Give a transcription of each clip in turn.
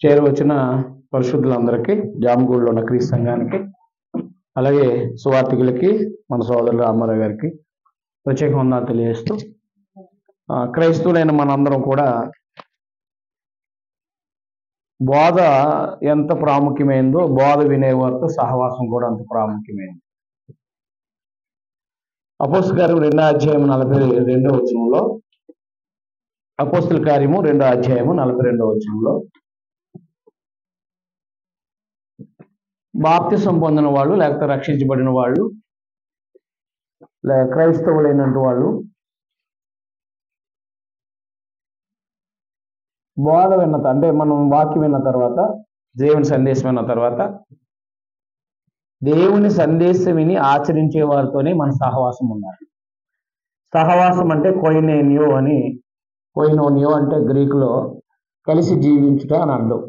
చేరవచ్చిన పరిశుద్ధులందరికీ, జామగూడలో ఉన్న క్రీస్తు సంఘానికి, అలాగే సువార్థికులకి, మన సోదరులు రామారావు గారికి ప్రత్యేక వందనాలు తెలియజేస్తూ, క్రైస్తవులైన మనందరం కూడా బోధ ఎంత ప్రాముఖ్యమైందో బోధ వినేవారితో సహవాసం కూడా అంత ప్రాముఖ్యమైంది. అపోస్తల కార్యం 2వ అధ్యాయం 42వ వచనంలో, అపోస్తల కార్యము 2వ అధ్యాయము 42వ వచనంలో, బాప్తిసం పొందిన వాళ్ళు లేకపోతే రక్షించబడిన వాళ్ళు క్రైస్తవులైనటువంటి వాళ్ళు బోధ విన్న అంటే మనం వాక్యం విన్న తర్వాత, దేవుని సందేశం విన్న తర్వాత, దేవుని సందేశం విని ఆచరించే వారితోనే మన సహవాసం ఉండాలి. సహవాసం అంటే కొయినోనియో అంటే గ్రీకులో కలిసి జీవించుట అని అర్థం.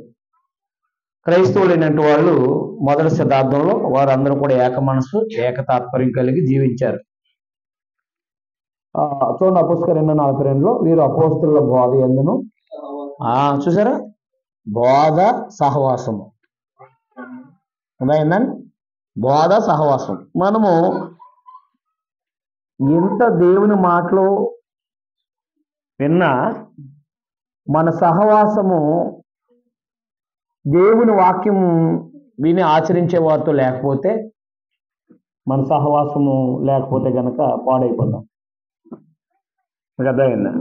క్రైస్తవులైనటువంటి వాళ్ళు మొదటి శతాబ్దంలో వారందరూ కూడా ఏక మనసు, ఏక తాత్పర్యం కలిగి జీవించారు. చూడండి, అపోస్తల 2:42లో వీరు అపోస్తలుల బోధ యందును, చూసారా, బోధ సహవాసము ఉందండి. బోధ సహవాసం. మనము ఎంత దేవుని మాటలు విన్నా మన సహవాసము దేవుని వాక్యము విని ఆచరించే వారితో లేకపోతే, మన సహవాసము లేకపోతే కనుక పాడైపోతాం. మీకు అర్థమైందా?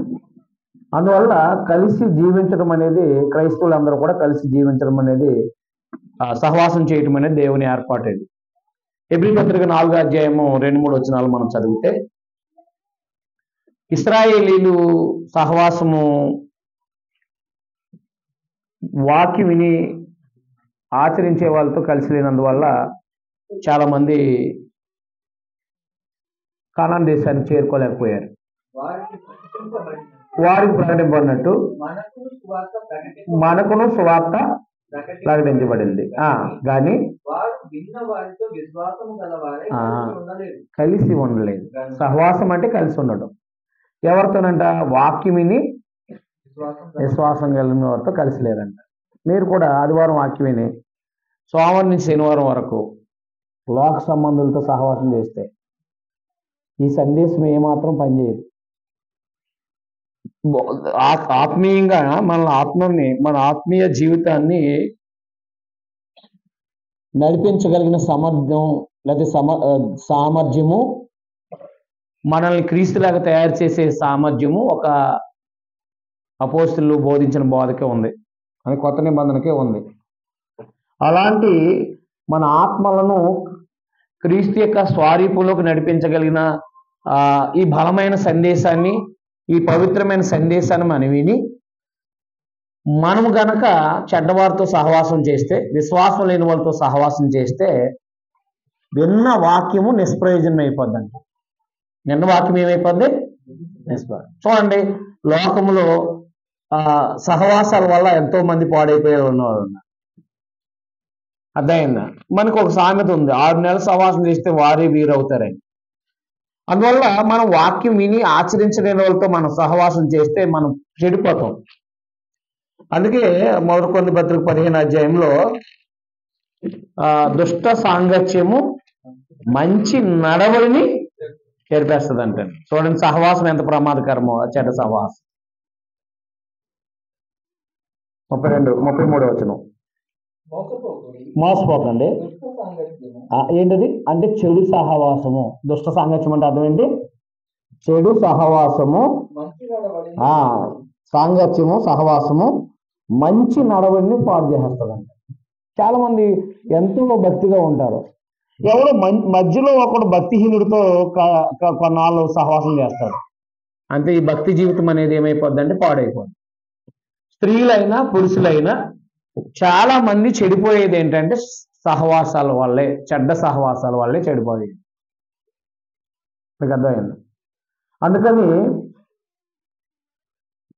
అందువల్ల కలిసి జీవించడం అనేది, క్రైస్తవులందరూ కూడా కలిసి జీవించడం అనేది, సహవాసం చేయటం అనేది దేవుని ఏర్పాటు. ఇది హెబ్రీ పత్రిక 4వ అధ్యాయము 2-3 వచనాలు మనం చదివితే, ఇశ్రాయేలీలు సహవాసము వాక్యం విని ఆచరించే వాళ్ళతో కలిసి లేనందువల్ల చాలా మంది కానాన్ దేశాన్ని చేరుకోలేకపోయారు. వారికి ప్రకటింపబడినట్టు మనకును సువార్త ప్రకటించబడింది, కానీ కలిసి ఉండలేదు. సహవాసం అంటే కలిసి ఉండడం. ఎవరితోనంట? వాక్యం విని విశ్వాసం కలిగిన వారితో కలిసి లేదంట. మీరు కూడా ఆదివారం వాక్యం విని సోమవారం నుంచి శనివారం వరకు లోక సంబంధులతో సహవాసం చేస్తే ఈ సందేశం ఏమాత్రం పనిచేయదు. ఆత్మీయంగా మన ఆత్మీయ జీవితాన్ని నడిపించగలిగిన సామర్థ్యం లేదా సామర్థ్యము, మనల్ని క్రీస్తులాగా తయారు చేసే సామర్థ్యము ఒక అపోస్తలులు బోధించిన బోధకే ఉంది, అది కొత్త నిబంధనకే ఉంది. అలాంటి మన ఆత్మలను క్రీస్తు యొక్క స్వరూపంలోకి నడిపించగలిగిన ఈ బలమైన సందేశాన్ని, ఈ పవిత్రమైన సందేశాన్ని మనం విని మనము గనక చెడ్డవారితో సహవాసం చేస్తే, విశ్వాసం లేని వాళ్ళతో సహవాసం చేస్తే విన్న వాక్యము నిష్ప్రయోజనం అయిపోద్దంట. నిన్న వాక్యం ఏమైపోద్ది? చూడండి, లోకములో సహవాసాల వల్ల ఎంతో మంది పాడైపోయే ఉన్నవాళ్ళు ఉన్నారు. అర్థమైందా? మనకు ఒక సామెత ఉంది, 6 నెలలు సహవాసం చేస్తే వారే వీరవుతారని. అందువల్ల మనం వాక్యం విని ఆచరించలేని వాళ్ళతో మనం సహవాసం చేస్తే మనం చెడిపోతాం. అందుకే మొదటి కొరింథీ పత్రిక 15వ అధ్యాయంలో దుష్ట సాంగత్యము మంచి నడవడిని ఏర్పేస్తుంది అంటే. చూడండి, సహవాసం ఎంత ప్రమాదకరమో, చెడ్డ సహవాసం. 33వ వచనం, మోసపోకండి. ఏంటది అంటే? చెడు సహవాసము. దుష్ట సాంగత్యం అంటే అర్థం ఏంటి? చెడు సహవాసము, సాంగత్యము, సహవాసము మంచి నడవడిని పాడు చేస్తుందంట. చాలా మంది ఎంతో భక్తిగా ఉంటారు, ఎవరో మధ్యలో ఒకడు భక్తిహీనుడితో కొన్నాళ్ళు సహవాసం చేస్తాడు, అంతే. ఈ భక్తి జీవితం అనేది ఏమైపోద్ది అంటే పాడైపోద్ది. స్త్రీలైనా పురుషులైనా చాలా మంది చెడిపోయేది ఏంటంటే సహవాసాల వల్లే, చెడ్డ సహవాసాల వల్లే చెడిపోయేది. మీకు అర్థమైంది? అందుకని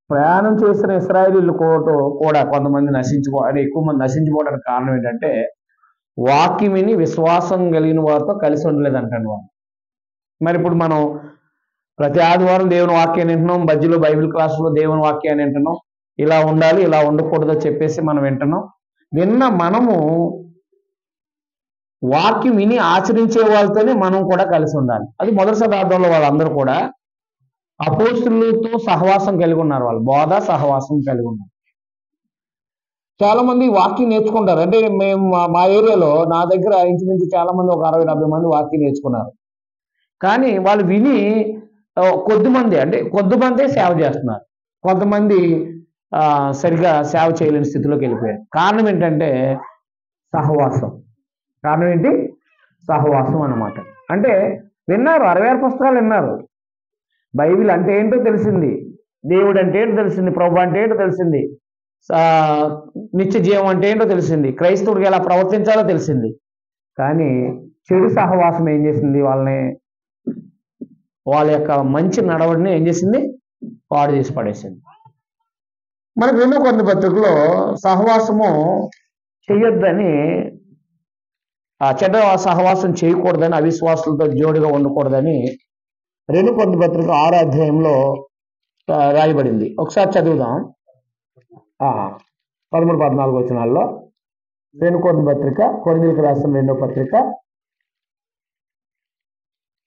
ప్రయాణం చేసిన ఇశ్రాయేలీయులు కూడా కొంతమంది ఎక్కువ మంది నశించిపోవడానికి కారణం ఏంటంటే వాక్యం విని విశ్వాసం కలిగిన వారితో కలిసి ఉండలేదంటండి వాళ్ళు. మరి ఇప్పుడు మనం ప్రతి ఆదివారం దేవుని వాక్యాన్ని వింటున్నాం, మధ్యలో బైబిల్ క్లాసులో దేవుని వాక్యాన్ని వింటున్నాం, ఇలా ఉండాలి, ఇలా ఉండకూడదు చెప్పేసి మనం వింటున్నాం. మనము వాక్యం విని ఆచరించే వాళ్ళతోనే మనం కూడా కలిసి ఉండాలి. అది మొదటి శతాబ్దంలో వాళ్ళందరూ కూడా అపోస్తులతో సహవాసం కలిగి ఉన్నారు. వాళ్ళు బోధ సహవాసం కలిగి ఉన్నారు. చాలా మంది వాక్యం నేర్చుకుంటారు. అంటే మేము మా ఏరియాలో నా దగ్గర ఇంచుమించు చాలా మంది ఒక 60-70 మంది వాక్యం నేర్చుకున్నారు. కానీ వాళ్ళు విని కొద్దిమందే సేవ చేస్తున్నారు. కొంతమంది సరిగా సేవ చేయలేని స్థితిలోకి వెళ్ళిపోయారు. కారణం ఏంటంటే సహవాసం. కారణం ఏంటి? సహవాసం అన్నమాట. అంటే విన్నారు, 66 పుస్తకాలు విన్నారు. బైబిల్ అంటే ఏంటో తెలిసింది, దేవుడు అంటే ఏంటో తెలిసింది, ప్రభు అంటే ఏంటో తెలిసింది, నిత్య జీవం అంటే ఏంటో తెలిసింది, క్రైస్తవుడికి ఎలా ప్రవర్తించాలో తెలిసింది. కానీ చెడు సహవాసం ఏం చేసింది? వాళ్ళ యొక్క మంచి నడవడిని ఏం చేసింది? పాడు చేసి పడేసింది. మనకు ఎన్నో కొన్ని పత్రికలో సహవాసము చేయొద్దని, చెడ్డ సహవాసం చేయకూడదని, అవిశ్వాసులతో జోడిగా ఉండకూడదని 2 కొరింథీ పత్రిక 6వ అధ్యాయంలో రాయబడింది. ఒకసారి చదువుదాం. 13-14 వచనాల్లో 2 కొరింథీ పత్రిక, కొరింథీయులకు రాసిన 2వ పత్రిక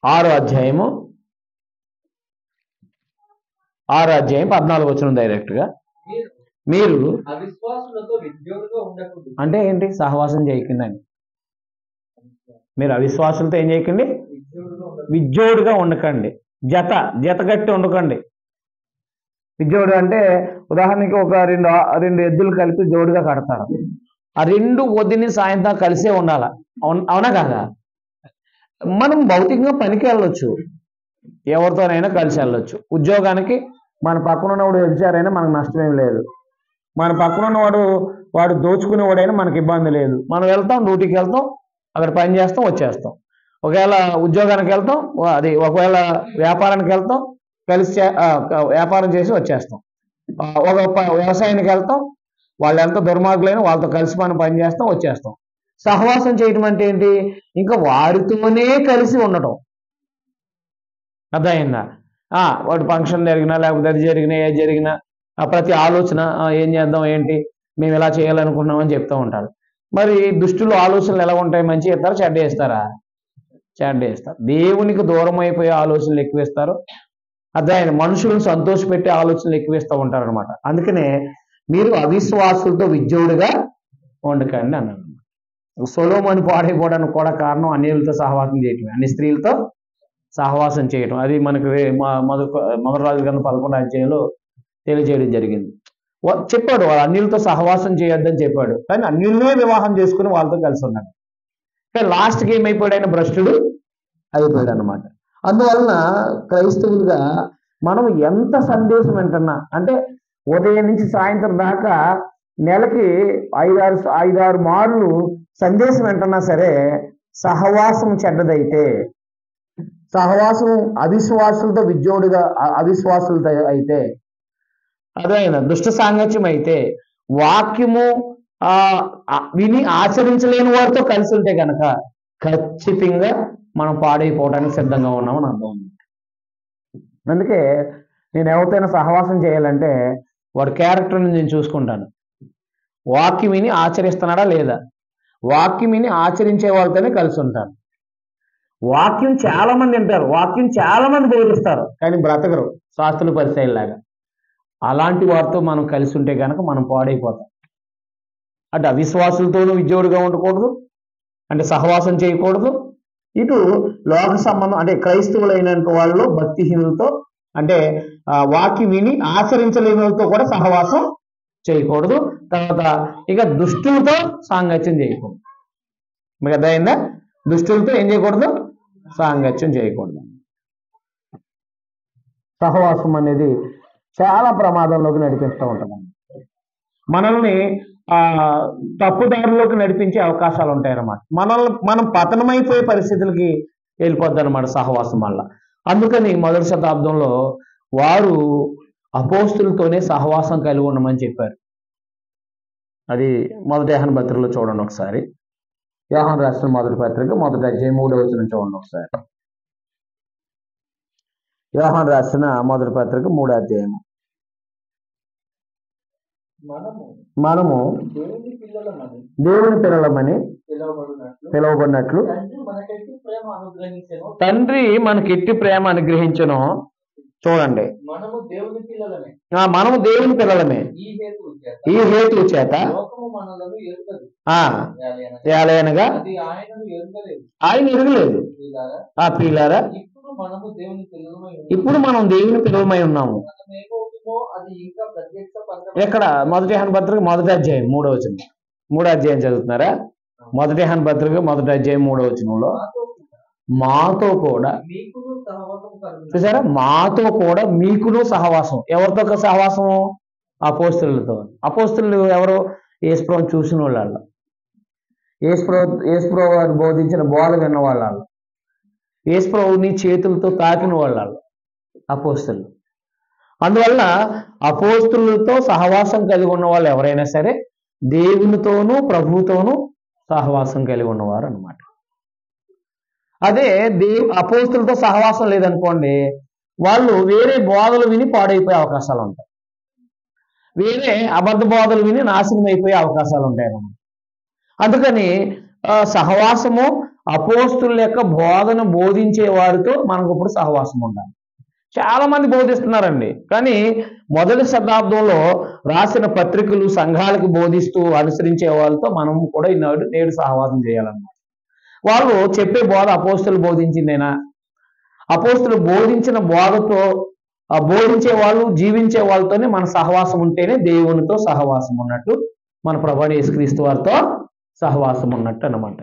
6వ అధ్యాయము 14 వచనం డైరెక్ట్గా. మీరు అంటే ఏంటి? సహవాసం చేయకండి. మీరు అవిశ్వాసులతో ఏం చేయకండి? విజ్జోడుగా ఉండకండి. జత కట్టి ఉండకండి. విజ్జోడు అంటే ఉదాహరణకి ఒక రెండు ఎద్దులు కలిపి జోడుగా కడతారు. ఆ 2 వదిని సాయంత్రం కలిసే ఉండాలి. అవునా కాదా? మనం భౌతికంగా పనికి వెళ్ళొచ్చు, ఎవరితోనైనా కలిసి వెళ్ళొచ్చు. ఉద్యోగానికి మన పక్కన ఉన్నవాడు వ్యభిచారైనా మనకు నష్టమేం లేదు. మన పక్కన ఉన్నవాడు దోచుకునేవాడైనా మనకి ఇబ్బంది లేదు. మనం వెళ్తాం, డ్యూటీకి వెళ్తాం, అక్కడ పని చేస్తాం, వచ్చేస్తాం. ఒకవేళ ఉద్యోగానికి వెళ్తాం, ఒకవేళ వ్యాపారానికి వెళ్తాం, కలిసి వ్యాపారం చేసి వచ్చేస్తాం. ఒక వ్యవసాయానికి వెళ్తాం, వాళ్ళు ఎంత దుర్మార్గులైనా వాళ్ళతో కలిసి మనం పని చేస్తాం, వచ్చేస్తాం. సహవాసం చేయడం అంటే ఏంటి? ఇంకా వారితోనే కలిసి ఉండటం. అర్థమైందా? వాడు ఫంక్షన్ జరిగినా, లేకపోతే అది జరిగినా, ఏది జరిగినా ప్రతి ఆలోచన ఏం చేద్దాం, ఏంటి, మేము ఇలా చేయాలనుకున్నామని చెప్తూ ఉంటారు. మరి దుష్టులు ఆలోచనలు ఎలా ఉంటాయి? మంచి ఇస్తారా, చెడ్డ ఇస్తారా? చెడ్డ ఇస్తారు. దేవునికి దూరం అయిపోయే ఆలోచనలు ఎక్కువ ఇస్తారు. అర్థమైంది? మనుషులను సంతోషపెట్టే ఆలోచనలు ఎక్కువ ఇస్తూ ఉంటారు అనమాట. అందుకనే మీరు అవిశ్వాసులతో విజ్జోడుగా ఉండకండి అన్నాడు. సొలొమోను పాడైపోవడానికి కూడా కారణం అన్యులతో సహవాసం చేయటం, అన్ని స్త్రీలతో సహవాసం చేయటం. అది మనకి మొదటి రాజుల గ్రంథం 11వ అధ్యాయంలో తెలియజేయడం జరిగింది. చెప్పాడు, వాళ్ళు అన్యులతో సహవాసం చేయొద్దని చెప్పాడు. కానీ అన్యులనే వివాహం చేసుకుని వాళ్ళతో కలిసి ఉన్నాడు. కానీ లాస్ట్కి ఏమైపోయాడు? ఆయన భ్రష్టుడు అయిపోయాడు అనమాట. అందువలన క్రైస్తవులుగా మనం ఎంత సందేశం వింటున్నా, అంటే ఉదయం నుంచి సాయంత్రం దాకా నెలకి 5-6 మార్లు సందేశం వింటున్నా సరే, సహవాసం చెడ్డదైతే, సహవాసం అవిశ్వాసులతో విజ్జోడుగా అవిశ్వాసులతో అయితే, అదైనా దుష్ట సాంగత్యం అయితే, వాక్యము విని ఆచరించలేని వారితో కలిసి ఉంటే కనుక ఖచ్చితంగా మనం పాడైపోవడానికి సిద్ధంగా ఉన్నామని అర్థం ఉంది. అందుకే నేను ఎవరితోనైనా సహవాసం చేయాలంటే వాడి క్యారెక్టర్ని నేను చూసుకుంటాను. వాక్యం విని ఆచరిస్తున్నాడా లేదా? వాక్యం విని ఆచరించే వాళ్ళతోనే కలిసి ఉంటాను. వాక్యం చాలా మంది వింటారు, వాక్యం చాలా మంది బోధిస్తారు, కానీ బ్రతకరు శాస్త్రుల పరిచయలాగా. అలాంటి వారితో మనం కలిసి ఉంటే కనుక మనం పాడైపోతాం. అంటే అవిశ్వాసులతోనూ విజ్జోడుగా ఉండకూడదు, అంటే సహవాసం చేయకూడదు. ఇటు లోక సంబంధం అంటే క్రైస్తవులైన వాళ్ళు భక్తిహీనులతో, అంటే వాక్యం విని ఆచరించలేని వాళ్ళతో కూడా సహవాసం చేయకూడదు. తర్వాత ఇక దుష్టులతో సాంగత్యం చేయకూడదు. మీకు అర్థమైందా? దుష్టులతో ఏం చేయకూడదు? సాంగత్యం చేయకూడదు. సహవాసం అనేది చాలా ప్రమాదంలోకి నడిపిస్తూ ఉంటుంది. మనల్ని తప్పుదారిలోకి నడిపించే అవకాశాలు ఉంటాయన్నమాట. మనం పతనమైపోయే పరిస్థితులకి వెళ్ళిపోద్ది అనమాట సహవాసం వల్ల. అందుకని మొదటి శతాబ్దంలో వారు అపోస్తులతోనే సహవాసం కలిగి ఉండమని చెప్పారు. అది మొదటి యోహాను పత్రికలో చూడండి ఒకసారి. యోహాను రాసిన మొదటి పత్రిక 1వ అధ్యాయం 3వ వచనం చూడండి ఒకసారి. యోహాను రాసిన మొదటి పత్రిక 3వ అధ్యాయం మనము దేవుని పిల్లలమని పిలువబడినట్లు తండ్రి మనకి ఎట్టి ప్రేమ అనుగ్రహించను. చూడండి, మనము దేవుని పిల్లలమే. ఈ హేతు చేత ఏలయనగా ఆయన ఎరగలేదు. ప్రియులారా, ఇప్పుడు మనం దేవుని పిల్లలమై ఉన్నాము. ఎక్కడ? మొదటి యోహాను పత్రిక 1వ అధ్యాయం 3వ వచనం. 3వ అధ్యాయం చదువుతున్నారా? మొదటి యోహాను పత్రిక 1వ అధ్యాయం 3వ వచనంలో మాతో కూడా, చూసారా, మాతో కూడా మీకును సహవాసం. ఎవరితో సహవాసం? అపోస్తలులతో. అపోస్తలులు ఎవరు? యేసుప్రభువుని చూసిన వాళ్ళు, యేసుప్రభువు బోధించిన బోధ విన్న వాళ్ళు, యేసుప్రభువుని చేతులతో తాకిన వాళ్ళు అపోస్తలులు. అందువల్ల అపోస్తలులతో సహవాసం కలిగి ఉన్న వాళ్ళు ఎవరైనా సరే దేవునితోనూ ప్రభువుతోనూ సహవాసం కలిగి ఉన్నవారు అన్నమాట. అదే అపోస్తలులతో సహవాసం లేదనుకోండి, వాళ్ళు వేరే బోధలు విని పాడైపోయే అవకాశాలు ఉంటాయి. వేరే అబద్ధ బోధలు విని నాశనం అయిపోయే అవకాశాలు ఉంటాయి అన్నమాట. అందుకని సహవాసము, అపోస్తుల యొక్క బోధన బోధించే వారితో మనకు ఇప్పుడు సహవాసం ఉండాలి. చాలా మంది బోధిస్తున్నారండి, కానీ మొదటి శతాబ్దంలో రాసిన పత్రికలు సంఘాలకు బోధిస్తూ అనుసరించే వాళ్ళతో మనం కూడా నేడు సహవాసం చేయాలన్నమాట. వాళ్ళు చెప్పే బోధ అపోస్తులు బోధించిందేనా? అపోస్తులు బోధించిన బోధతో బోధించే వాళ్ళు, జీవించే వాళ్ళతోనే మన సహవాసం ఉంటేనే దేవునితో సహవాసం ఉన్నట్టు, మన ప్రభువైన యేసుక్రీస్తు వారితో సహవాసం ఉన్నట్టు అన్నమాట.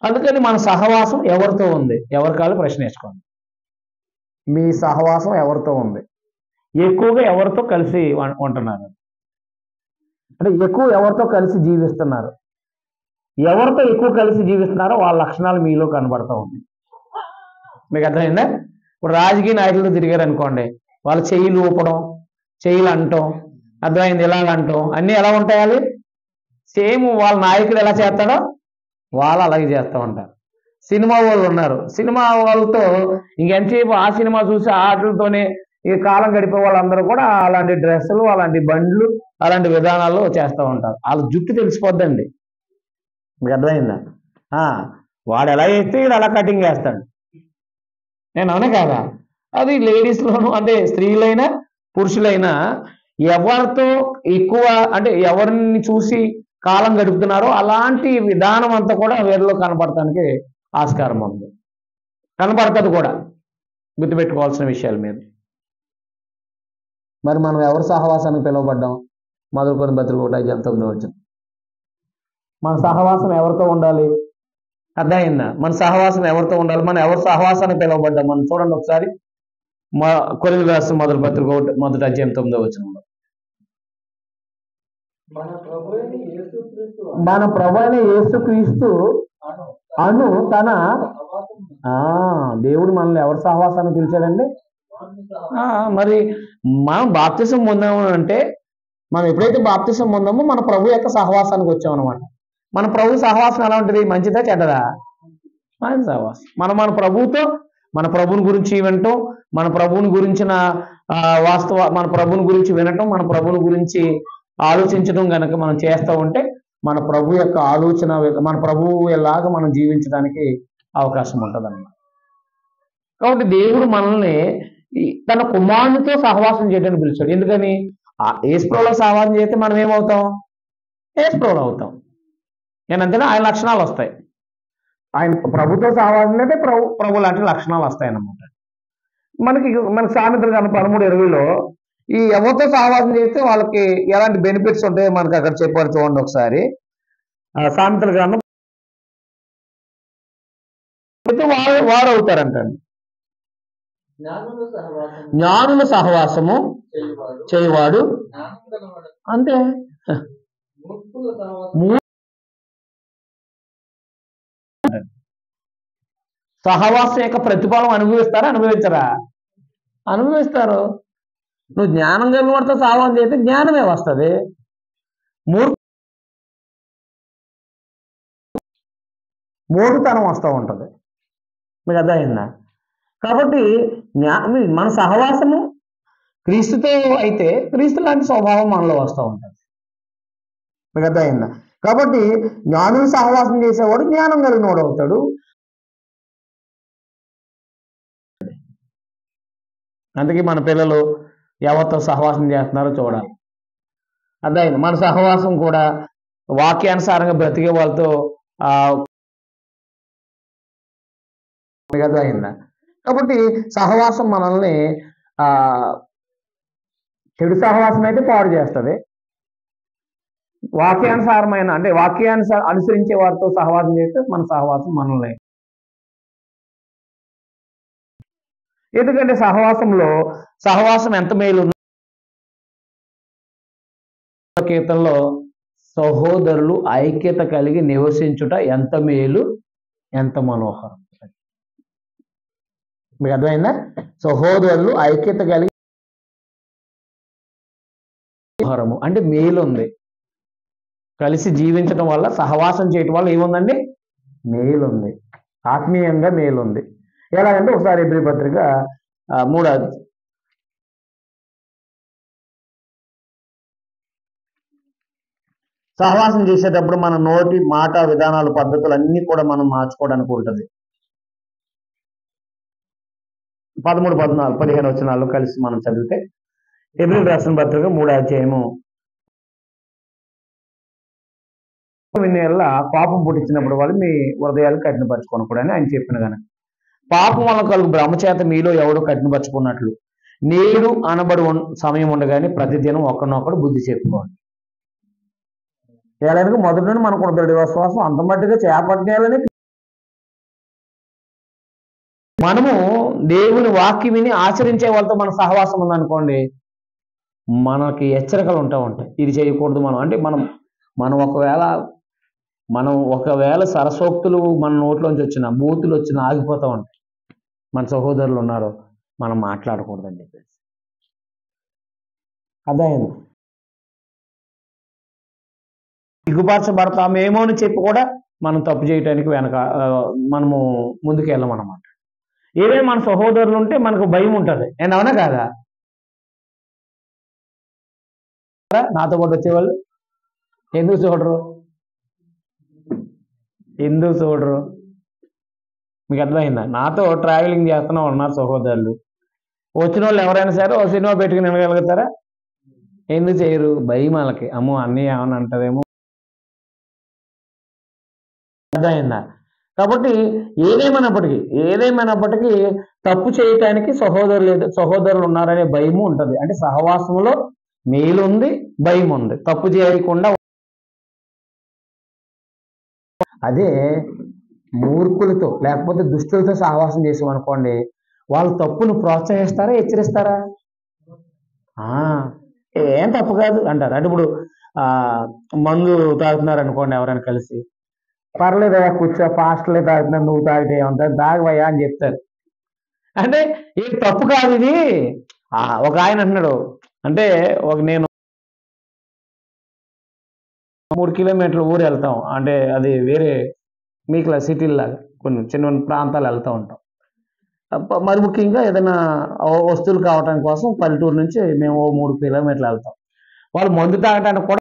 అందుకని మన సహవాసం ఎవరితో ఉంది? ఎవరికాలు ప్రశ్న వేసుకోండి. మీ సహవాసం ఎవరితో ఉంది? ఎక్కువగా ఎవరితో కలిసి ఉంటున్నారు? అంటే ఎక్కువ ఎవరితో కలిసి జీవిస్తున్నారు? ఎవరితో ఎక్కువ కలిసి జీవిస్తున్నారో వాళ్ళ లక్షణాలు మీలో కనబడతా ఉన్నాయి. మీకు అర్థమైందా? ఇప్పుడు రాజకీయ నాయకులతో తిరిగారు అనుకోండి, వాళ్ళ చెయ్యిలు ఊపడం, చెయ్యిలు అంటాం, అర్థమైంది, ఇలా అంటాం, అన్నీ ఎలా ఉంటాయి? సేమ్ వాళ్ళ నాయకుడు ఎలా చేస్తాడో వాళ్ళు అలాగే చేస్తూ ఉంటారు. సినిమా వాళ్ళు ఉన్నారు, సినిమా వాళ్ళతో ఇంకెంతసేపు ఆ సినిమా చూసి ఆటలతోనే ఈ కాలం గడిపే వాళ్ళందరూ కూడా అలాంటి డ్రెస్సులు, అలాంటి బండ్లు, అలాంటి విధానాల్లో చేస్తూ ఉంటారు. వాళ్ళ జుట్టు తెలిసిపోద్దండి. మీకు అర్థమైందా? వాడు ఎలా చేస్తే వీడు అలా కటింగ్ చేస్తాడు. నేను అవునే కాదా? అది లేడీస్లోనూ, అంటే స్త్రీలైనా పురుషులైనా ఎవరితో ఎక్కువ, అంటే ఎవరిని చూసి కాలం గడుపుతున్నారో అలాంటి విధానం అంతా కూడా వీరిలో కనపడటానికి ఆస్కారం ఉంది, కనపడుతుంది కూడా. గుర్తుపెట్టుకోవాల్సిన విషయాల మీద. మరి మనం ఎవరు సహవాసానికి పిలువబడ్డాం? మొదలుకొని పత్రిక 1:9 వచ్చింది. మన సహవాసం ఎవరితో ఉండాలి? అర్థమైందా? మన సహవాసం ఎవరితో ఉండాలి? మనం ఎవరు సహవాసానికి పిలువబడ్డాం? మనం చూడండి ఒకసారి. కొరింథీయులకు రాసిన మొదటి పత్రిక 1:9 వచనంలో మన ప్రభువైన యేసుక్రీస్తు అను తన దేవుడు మనల్ని ఎవరు సహవాసానికి పిలిచాడండి? మరి మనం బాప్తిసం పొందాము అంటే, మనం ఎప్పుడైతే బాప్తిసం పొందామో మన ప్రభు యొక్క సహవాసానికి వచ్చామన్నమాట. మన ప్రభు సహవాసం ఎలా ఉంటుంది? మంచిదా చెడ్డదా? మంచి సహవాసం. మన ప్రభువుతో, మన ప్రభువుని గురించి వినటం, మన ప్రభువుని గురించిన మన ప్రభువుని గురించి వినటం, మన ప్రభువుని గురించి ఆలోచించడం కనుక మనం చేస్తూ ఉంటే మన ప్రభు యొక్క ఆలోచన, మన ప్రభువు ఎలాగా మనం జీవించడానికి అవకాశం ఉంటుంది అన్నమాట. కాబట్టి దేవుడు మనల్ని తన కుమారునితో సహవాసం చేయడానికి పిలిచాడు. ఎందుకని? యేసుప్రభువులో సహవాసం చేస్తే మనం ఏమవుతాం? యేసుప్రభువులు అవుతాం. నేనంతేనా? ఆయన లక్షణాలు వస్తాయి. ఆయన ప్రభుతో సహవాసం అయితే ప్రభు లాంటి లక్షణాలు వస్తాయన్నమాట. మనకి సామెతల గ్రంథం 13:20లో ఈ ఎవరితో సహవాసం చేస్తే వాళ్ళకి ఎలాంటి బెనిఫిట్స్ ఉంటాయో మనకి అక్కడ చెప్పారు. చూడండి ఒకసారి. సామెతల గ్రంథం వారు అవుతారంటండి. జ్ఞానుల సహవాసము చేయవాడు అంటే సహవాసం యొక్క ప్రతిఫలం అనుభవిస్తారా? అనుభవించరా? అనుభవిస్తారు. నువ్వు జ్ఞానం కలిగిన వాడితో సహవాసం చేస్తే జ్ఞానమే వస్తుంది. మూఢతనం వస్తూ ఉంటుంది. మీకు అర్థమైందా? కాబట్టి మన సహవాసము క్రీస్తుతో అయితే క్రీస్తు లాంటి స్వభావం మనలో వస్తూ ఉంటుంది. మీకు అర్థమైందా? కాబట్టి జ్ఞానులు సహవాసం చేసేవాడు జ్ఞానం కలిగినవాడు అవుతాడు. అందుకే మన పిల్లలు ఎవరితో సహవాసం చేస్తున్నారో చూడాలి. అర్థమైంది? మన సహవాసం కూడా వాక్యానుసారంగా బ్రతికే వాళ్ళతో మీకు అర్థమైందా? కాబట్టి సహవాసం మనల్ని చెడు సహవాసం అయితే పాడు చేస్తుంది. వాక్యానుసారమైన అంటే అనుసరించే వారితో సహవాసం చేస్తే మన సహవాసం మనల్ని, ఎందుకంటే సహవాసం ఎంత మేలు. కీర్తనలో సహోదరులు ఐక్యత కలిగి నివసించుట ఎంత మేలు ఎంత మనోహరం. మీకు అర్థమైందా? సహోదరులు ఐక్యత కలిగి మనోహరము అంటే మేలు ఉంది. కలిసి జీవించడం వల్ల, సహవాసం చేయటం వల్ల ఏముందండి? మేలుంది, ఆత్మీయంగా మేలుంది. ఎలాగంటే ఒకసారి హెబ్రీ పత్రిక 3వ సహవాసం చేసేటప్పుడు మన నోటి మాట విధానాలు పద్ధతులు అన్నీ కూడా మనం మార్చుకోవడానికి ఉంటుంది. 13, 14, 15 వచనాలు కలిసి మనం చదివితే హెబ్రీ రాసిన పత్రిక 3వ అధ్యాయము వినేలా పాపం పుట్టించినప్పుడు వాళ్ళు మీ హృదయాలు కఠినపరచుకోనకూడని ఆయన చెప్పిన కనుక పాపం వల్ల కలుగు బ్రహ్మచేత మీలో ఎవడు కఠినపరచుకున్నట్లు నేడు అనబడి సమయం ఉండగానే ప్రతిదినం ఒకరినొకడు బుద్ధి చెప్పుకోండి. ఎలాగో మొదటి నుండి మనకు దృఢ విశ్వాసం అంత మట్టిగా చేపట్టాలని మనము దేవుని వాక్యం విని ఆచరించే వాళ్ళతో మన సహవాసం ఉందనుకోండి, మనకి హెచ్చరికలు ఉంటాయి. ఇది చేయకూడదు మనం అంటే మనం ఒకవేళ సరసోక్తులు మన నోట్లోంచి వచ్చిన బూతులు వచ్చిన ఆగిపోతూ ఉంటాయి. మన సహోదరులు ఉన్నారు, మనం మాట్లాడకూడదని చెప్పేసి. అర్థమైంది? సిగ్గుపరచబడతామేమో అని చెప్పి కూడా మనం తప్పు చేయటానికి మనము ముందుకు వెళ్ళమన్నమాట. ఏదైనా మన సహోదరులు ఉంటే మనకు భయం ఉంటుంది. నేను అవునా కాదా? నాతో పాటు వచ్చేవాళ్ళు ఎందుకు చూడరు? మీకు అర్థమైందా? నాతో ట్రావెలింగ్ చేస్తున్న ఉన్నారు సహోదరులు. వచ్చిన వాళ్ళు ఎవరైనా సరే ఓ సినిమా పెట్టుకుని వినగలుగుతారా? ఎందుకు చేయరు? భయం వాళ్ళకి. అమ్మో అన్నయ్య ఏమని అంటారేమో. అర్థమైందా? కాబట్టి ఏదేమైనప్పటికీ తప్పు చేయటానికి సహోదరులు ఉన్నారనే భయము ఉంటుంది. అంటే సహవాసంలో మేలు ఉంది, భయం ఉంది. తప్పు చేయకుండా అదే మూర్ఖులతో లేకపోతే దుష్టులతో సహవాసం చేసామనుకోండి, వాళ్ళు తప్పును ప్రోత్సహిస్తారా, హెచ్చరిస్తారా? ఏం తప్పు కాదు అంటారు. అంటే ఇప్పుడు మందు తాగుతున్నారు అనుకోండి, ఎవరైనా కలిసి పర్లేదయ్యా కూర్చో, పాస్టర్లే తాగుతున్నారు, నువ్వు తాగితే ఏమంటారు, తాగవయ్యా అని చెప్తారు. అంటే ఏం తప్పు కాదు ఇది. ఒక ఆయన అంటున్నాడు, అంటే నేను 3 కిలోమీటర్ల ఊరు వెళ్తాం, అంటే అది వేరే మీకులా సిటీల్లాగా కొన్ని చిన్న ప్రాంతాలు వెళ్తూ ఉంటాం. మరి ముఖ్యంగా ఏదైనా వస్తువులు కావటానికి కోసం పల్లెటూరు నుంచి మేము 3 కిలోమీటర్లు వెళ్తాం. వాళ్ళు మందు తాగటానికి కూడా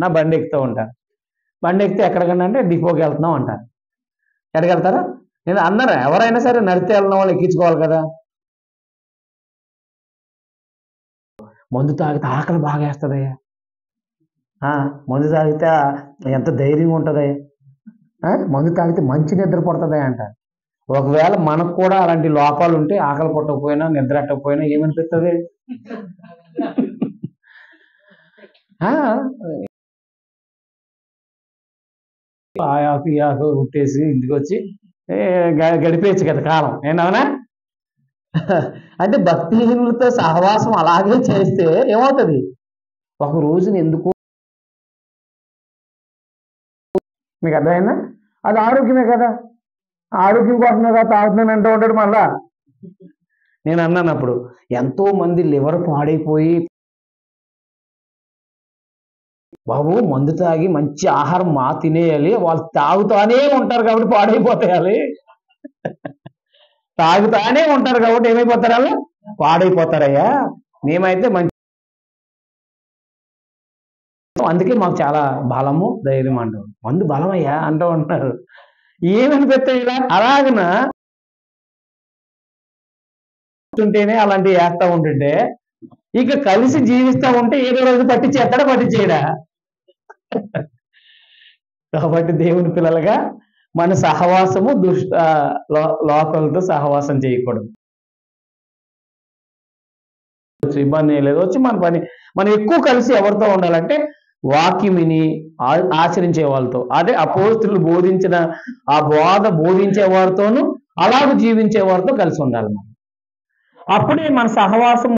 నా బండి ఎక్కుతూ ఉంటారు. బండి ఎక్కితే ఎక్కడికన్నా అంటే డిపోకి వెళ్తున్నాం అంటారు. ఎక్కడికి వెళ్తారా? నేను అన్నారా, ఎవరైనా సరే నడితే వెళ్ళిన వాళ్ళు ఎక్కించుకోవాలి కదా. మందు తాగితే ఆకలి బాగా వేస్తుందయ్యా, మందు తాగితే ఎంత ధైర్యంగా ఉంటుందయ్యా, మందు తాగితే మంచి నిద్ర పడుతుందా అంటారు. ఒకవేళ మనకు కూడా అలాంటి లోపాలు ఉంటే ఆకలి పుట్టకపోయినా నిద్ర ఎట్టకపోయినా ఏమనిపిస్తుంది? ఆయాకు ఉట్టేసి ఇంటికి వచ్చి గడిపేయచ్చు కదా కాలం. ఏంటవునా? అంటే భక్తిహీనులతో సహవాసం అలాగే చేస్తే ఏమవుతుంది? ఒక రోజున ఎందుకు మీకు అర్థమైందా? అది ఆరోగ్యమే కదా, ఆరోగ్యం కోసమే కదా తాగుతున్నాను అంటూ ఉంటాడు. మళ్ళా నేను అన్నాను అప్పుడు, ఎంతో మంది లివర్ పాడైపోయి బాబు మందు తాగి మంచి ఆహారం తినేయాలి, వాళ్ళు తాగుతానే ఉంటారు కాబట్టి పాడైపోతాయాలి. తాగుతానే ఉంటారు కాబట్టి ఏమైపోతారు? వాళ్ళు పాడైపోతారయ్యా. మేమైతే మంచి అందుకే మాకు చాలా బలము ధైర్యం అంటాం. మందు బలమయ్యా అంటూ ఉంటారు. ఏమనిపిస్తాయి ఇలా అలాగన ఉంటేనే అలాంటివి వేస్తా ఉంటుంటే ఇక కలిసి జీవిస్తా ఉంటే ఏదో రోజు పట్టించేస్తాడా పట్టించేయడా? కాబట్టి దేవుని పిల్లలుగా మన సహవాసము లోకలతో సహవాసం చేయకూడదు. ఇబ్బంది ఏం లేదు, వచ్చి మన పని మనం ఎక్కువ కలిసి ఎవరితో ఉండాలంటే వాక్యం విని ఆచరించే వాళ్ళతో, అదే అపోస్తులు బోధించిన ఆ బోధ బోధించే వారితోనూ అలాగ జీవించే వారితో కలిసి ఉండాలి మనం. అప్పుడే మన సహవాసం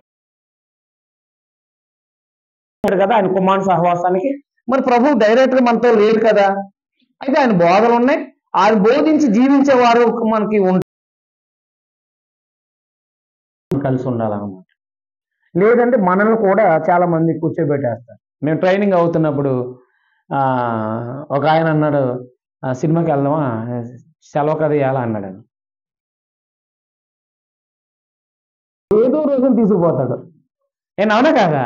కదా. ఆయన కుమారుని సహవాసానికి మరి ప్రభు డైరెక్ట్గా మనతో లేరు కదా, అయితే ఆయన బోధలు ఉన్నాయి, ఆయన బోధించి జీవించే వారు మనకి కలిసి ఉండాలన్నమాట. లేదంటే మనల్ని కూడా చాలా మంది కూర్చోబెట్టేస్తారు. మేము ట్రైనింగ్ అవుతున్నప్పుడు ఒక ఆయన అన్నాడు, సినిమాకి వెళ్దామా, సెలవు కదా ఇవ్వాలా అన్నాడు. ఆయన ఏదో రోజున తీసుకుపోతాడు. నేను అవునా కాదా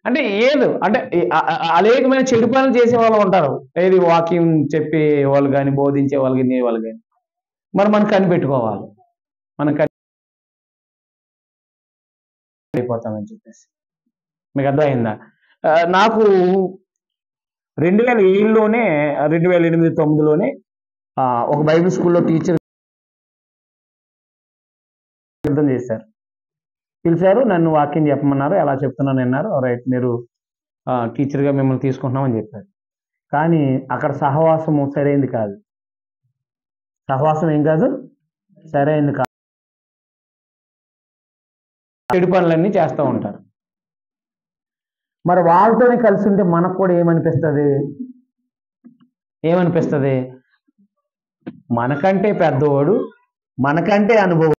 అంటే ఏదో అంటే అనేకమైన చెడు పనులు చేసే వాళ్ళు ఉంటారు, ఏది వాక్యం చెప్పే వాళ్ళు కానీ బోధించే వాళ్ళు కానీ వాళ్ళు కానీ, మరి మనం కనిపెట్టుకోవాలి, మనం అయిపోతామని చెప్పేసి. మీకు అర్థమైందా? నాకు 2007లోనే 2008-9లోనే ఒక బైబిల్ స్కూల్లో టీచర్ సిద్ధం చేశారు. పిలిచారు, నన్ను వాక్యం చెప్పమన్నారు, ఎలా చెప్తున్నాను అన్నారు. రైట్, మీరు టీచర్గా మిమ్మల్ని తీసుకుంటున్నామని చెప్పారు. కానీ అక్కడ సహవాసము సరైంది కాదు. సహవాసం ఏం కాదు, సరైంది కాదు. చెడు పనులన్నీ చేస్తూ ఉంటారు. మరి వాళ్ళతోనే కలిసి ఉంటే మనకు కూడా ఏమనిపిస్తుంది? మనకంటే పెద్దవాడు, మనకంటే అనుభవం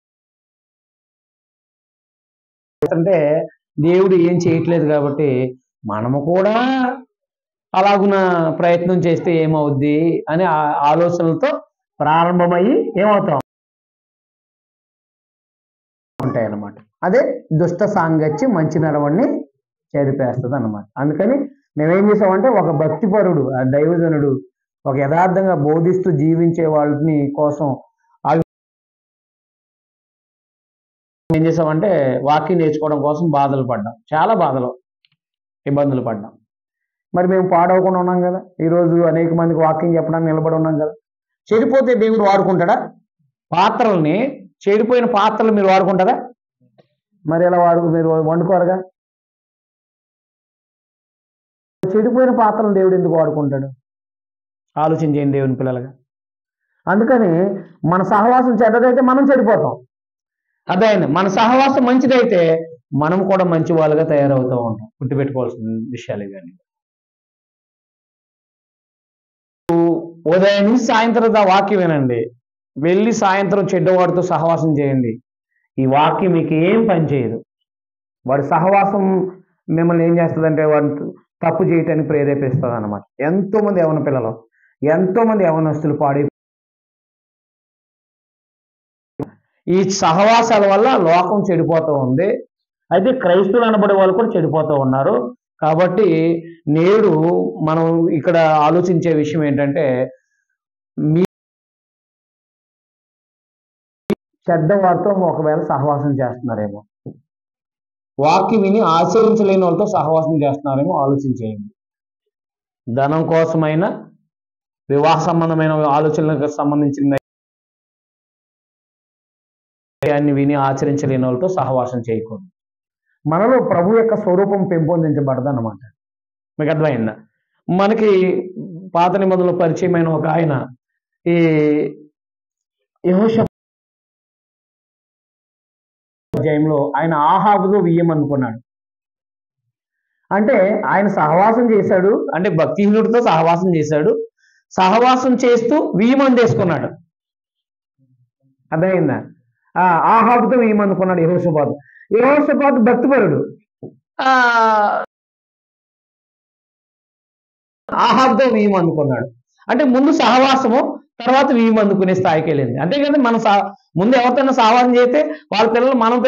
అంటే దేవుడు ఏం చేయట్లేదు కాబట్టి మనము కూడా అలాగున ప్రయత్నం చేస్తే ఏమవుద్ది అనే ఆలోచనలతో ప్రారంభమయ్యి ఏమవుతాం ఉంటాయన్నమాట. అదే దుష్ట సాంగత్యం మంచి నడవడిని చెరిపేస్తుంది అన్నమాట. అందుకని మేమేం చేసామంటే ఒక భక్తిపరుడు, ఆ దైవజనుడు ఒక యథార్థంగా బోధిస్తూ జీవించే వాళ్ళని కోసం ఏం చేసామంటే వాక్యం నేర్చుకోవడం కోసం బాధలు పడ్డాం, చాలా ఇబ్బందులు పడ్డాం. మరి మేము పాడవకుండా ఉన్నాం కదా, ఈరోజు అనేక మందికి వాక్యం చెప్పడానికి నిలబడి ఉన్నాం కదా. చెడిపోతే దేవుడు వాడుకుంటాడా? పాత్రల్ని, చెడిపోయిన పాత్రలు మీరు వాడుకుంటారా? మరి ఎలా మీరు వండుకోరుగా. చెడిపోయిన పాత్రలను దేవుడు ఎందుకు వాడుకుంటాడు? ఆలోచించేయండి దేవుని పిల్లలుగా. అందుకని మన సహవాసం చెడ్డదైతే మనం చెడిపోతాం. అదే మన సహవాసం మంచిదైతే మనం కూడా మంచి వాళ్ళుగా తయారవుతూ ఉంటాం. గుర్తుపెట్టుకోవాల్సిన విషయాలు ఇవన్నీ. ఉదయం నుంచి సాయంత్రం వాక్యం వినండి, వెళ్ళి సాయంత్రం చెడ్డవాడితో సహవాసం చేయండి, ఈ వాక్యం మీకు ఏం పని చేయదు. వాడి సహవాసం మిమ్మల్ని ఏం చేస్తుందంటే వాడిని తప్పు చేయటానికి ప్రేరేపిస్తుంది అన్నమాట. ఎంతోమంది యవన పిల్లలు, ఎంతోమంది యవనస్తులు ఈ సహవాసాల వల్ల లోకం చెడిపోతూ ఉంది. అయితే క్రైస్తవులు అనబడే వాళ్ళు కూడా చెడిపోతూ ఉన్నారు. కాబట్టి నేడు మనం ఇక్కడ ఆలోచించే విషయం ఏంటంటే, మీ చెడ్డ వారితో ఒకవేళ సహవాసం చేస్తున్నారేమో, వాక్యం విని ఆచరించలేని వాళ్ళతో సహవాసం చేస్తున్నారేమో ఆలోచించేయండి. ధనం కోసమైన, వివాహ సంబంధమైన ఆలోచనలకు సంబంధించిన విని ఆచరించలేని వాళ్ళతో సహవాసం చేయకూడదు. మనలో ప్రభు యొక్క స్వరూపం పెంపొందించబడదు అన్నమాట. మీకు అర్థమైందా? మనకి పాత నిబంధనలో పరిచయమైన ఒక ఆయన, ఈ యెహోషాపాతు అధ్యాయంలో ఆయన ఆహాబుతో వియ్యమనుకున్నాడు. అంటే ఆయన సహవాసం చేశాడు, అంటే భక్తిహీనుడితో సహవాసం చేశాడు, సహవాసం చేస్తూ వియ్యమని చేసుకున్నాడు. అర్థమైందా? ఆహాబుతో వియ్యమనుకున్నాడు యెహోషాపాతు భక్తిపరుడు, ఆహాబుతో వియ్యమనుకున్నాడు. అంటే ముందు సహవాసము, తర్వాత వియ్యమనుకునే స్థాయికి వెళ్ళింది. అంతే కదా, మనం ముందు ఎవరితోనైనా సహవాసం చేస్తే వాళ్ళ పిల్లలు మనం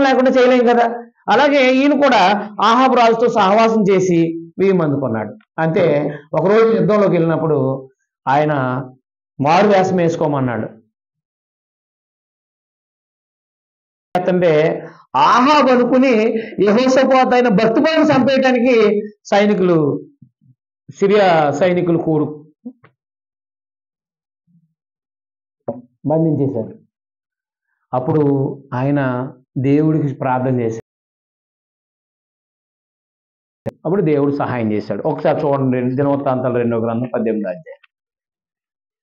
లేకుండా చేయలేం కదా. అలాగే ఈయన కూడా ఆహాబు రాజుతో సహవాసం చేసి 1000 మంది కొన్నాడు. అంటే ఒకరోజు యుద్ధంలోకి వెళ్ళినప్పుడు ఆయన మారు వేషం వేసుకోమన్నాడు. అంటే ఆహాబు అనుకుని యెహోషాపాతు అయిన భక్తిపరులను చంపేయడానికి సిరియా సైనికులు బంధించేశారు. అప్పుడు ఆయన దేవుడికి ప్రార్థన చేశాడు. అప్పుడు దేవుడు సహాయం చేశాడు. ఒకసారి చూడండి, దినవృత్తాంతాలు 2వ గ్రంథం 18వ అధ్యాయం.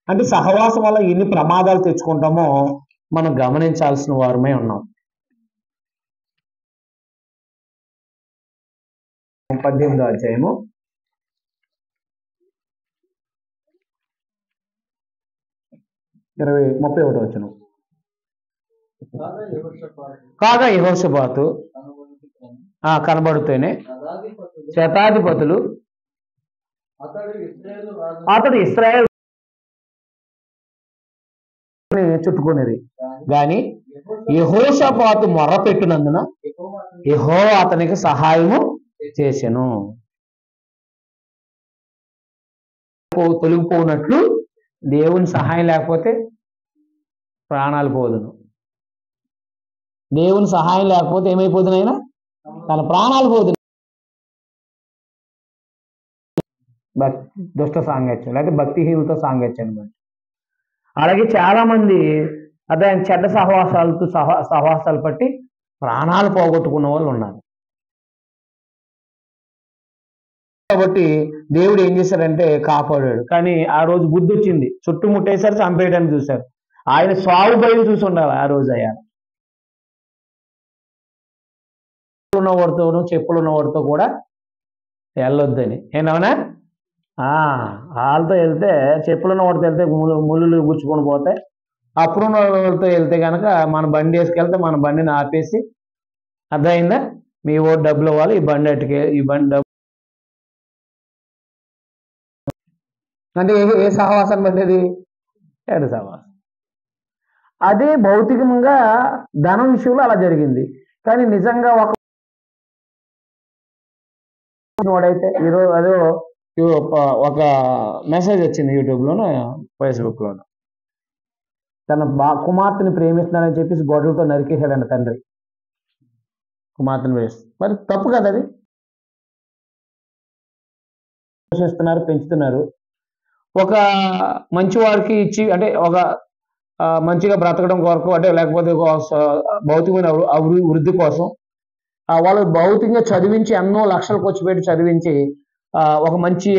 అంటే సహవాసం వల్ల ఎన్ని ప్రమాదాలు తెచ్చుకుంటామో మనం గమనించాల్సిన వారమే ఉన్నాం. 18వ అధ్యాయము 31వ వచనం. కాగా యెహోషాపాతు కనబడితేనే శతాధిపతులు అతడు ఇశ్రాయేలు చుట్టుకునేది గాని యెహోషాపాతు మొర్రపెట్టినందున యెహోవా అతనికి సహాయము చేసెను. తొలగిపోనట్లు దేవుని సహాయం లేకపోతే ప్రాణాలు పోదును. దేవుని సహాయం లేకపోతే ఏమైపోదునైనా తన ప్రాణాలు పోదు. దుష్ట సాంగత్యం లేకపోతే భక్తిహీనతో సాంగత్యం అనమాట. అలాగే చాలా మంది అదే చెడ్డ సహవాసాలు పట్టి ప్రాణాలు పోగొట్టుకున్న వాళ్ళు ఉన్నారు. కాబట్టి దేవుడు ఏం చేశాడంటే కాపాడాడు. కానీ ఆ రోజు బుద్ధి వచ్చింది, చుట్టుముట్టేసరి చంపేయడానికి చూశారు. ఆయన సాగు భయం చూసి ఉండాలి ఆ రోజు. ఉన్నవాడితోనూ చెప్పులు ఉన్నవాడితో కూడా వెళ్ళొద్దని. ఏమన్నా వాళ్ళతో వెళ్తే, చెప్పులు ఉన్నవాడితో వెళ్తే ముళ్ళు గుచ్చుకొని పోతాయి. అప్పుడున్న వాళ్ళతో వెళ్తే కనుక మన బండి వేసుకెళ్తే మన బండిని ఆపేసి, అర్థమైందా, మీ ఓటు డబ్బులు ఇవ్వాలి, ఈ బండి డబ్బు అంటే ఏ సహవాసం పట్టేది? చెడు సహవాసం. అదే భౌతికంగా ధనం విషయంలో అలా జరిగింది. కానీ నిజంగా వాడైతే ఈరోజు అదే ఒక మెసేజ్ వచ్చింది యూట్యూబ్లోనూ ఫేస్బుక్లోనూ. తన కుమార్తెని ప్రేమిస్తున్నాడని చెప్పేసి గొడ్డలతో నరికేశాడంట తండ్రి కుమార్తెను వేసి. మరి తప్పు కదా అది. పోషిస్తున్నారు, పెంచుతున్నారు. ఒక మంచివాడికి ఇచ్చి, అంటే ఒక మంచిగా బ్రతకడం కొరకు, అంటే లేకపోతే భౌతికమైన వృద్ధి కోసం వాళ్ళు భౌతికంగా చదివించి, ఎన్నో లక్షలు ఖర్చు పెట్టి చదివించి ఒక మంచి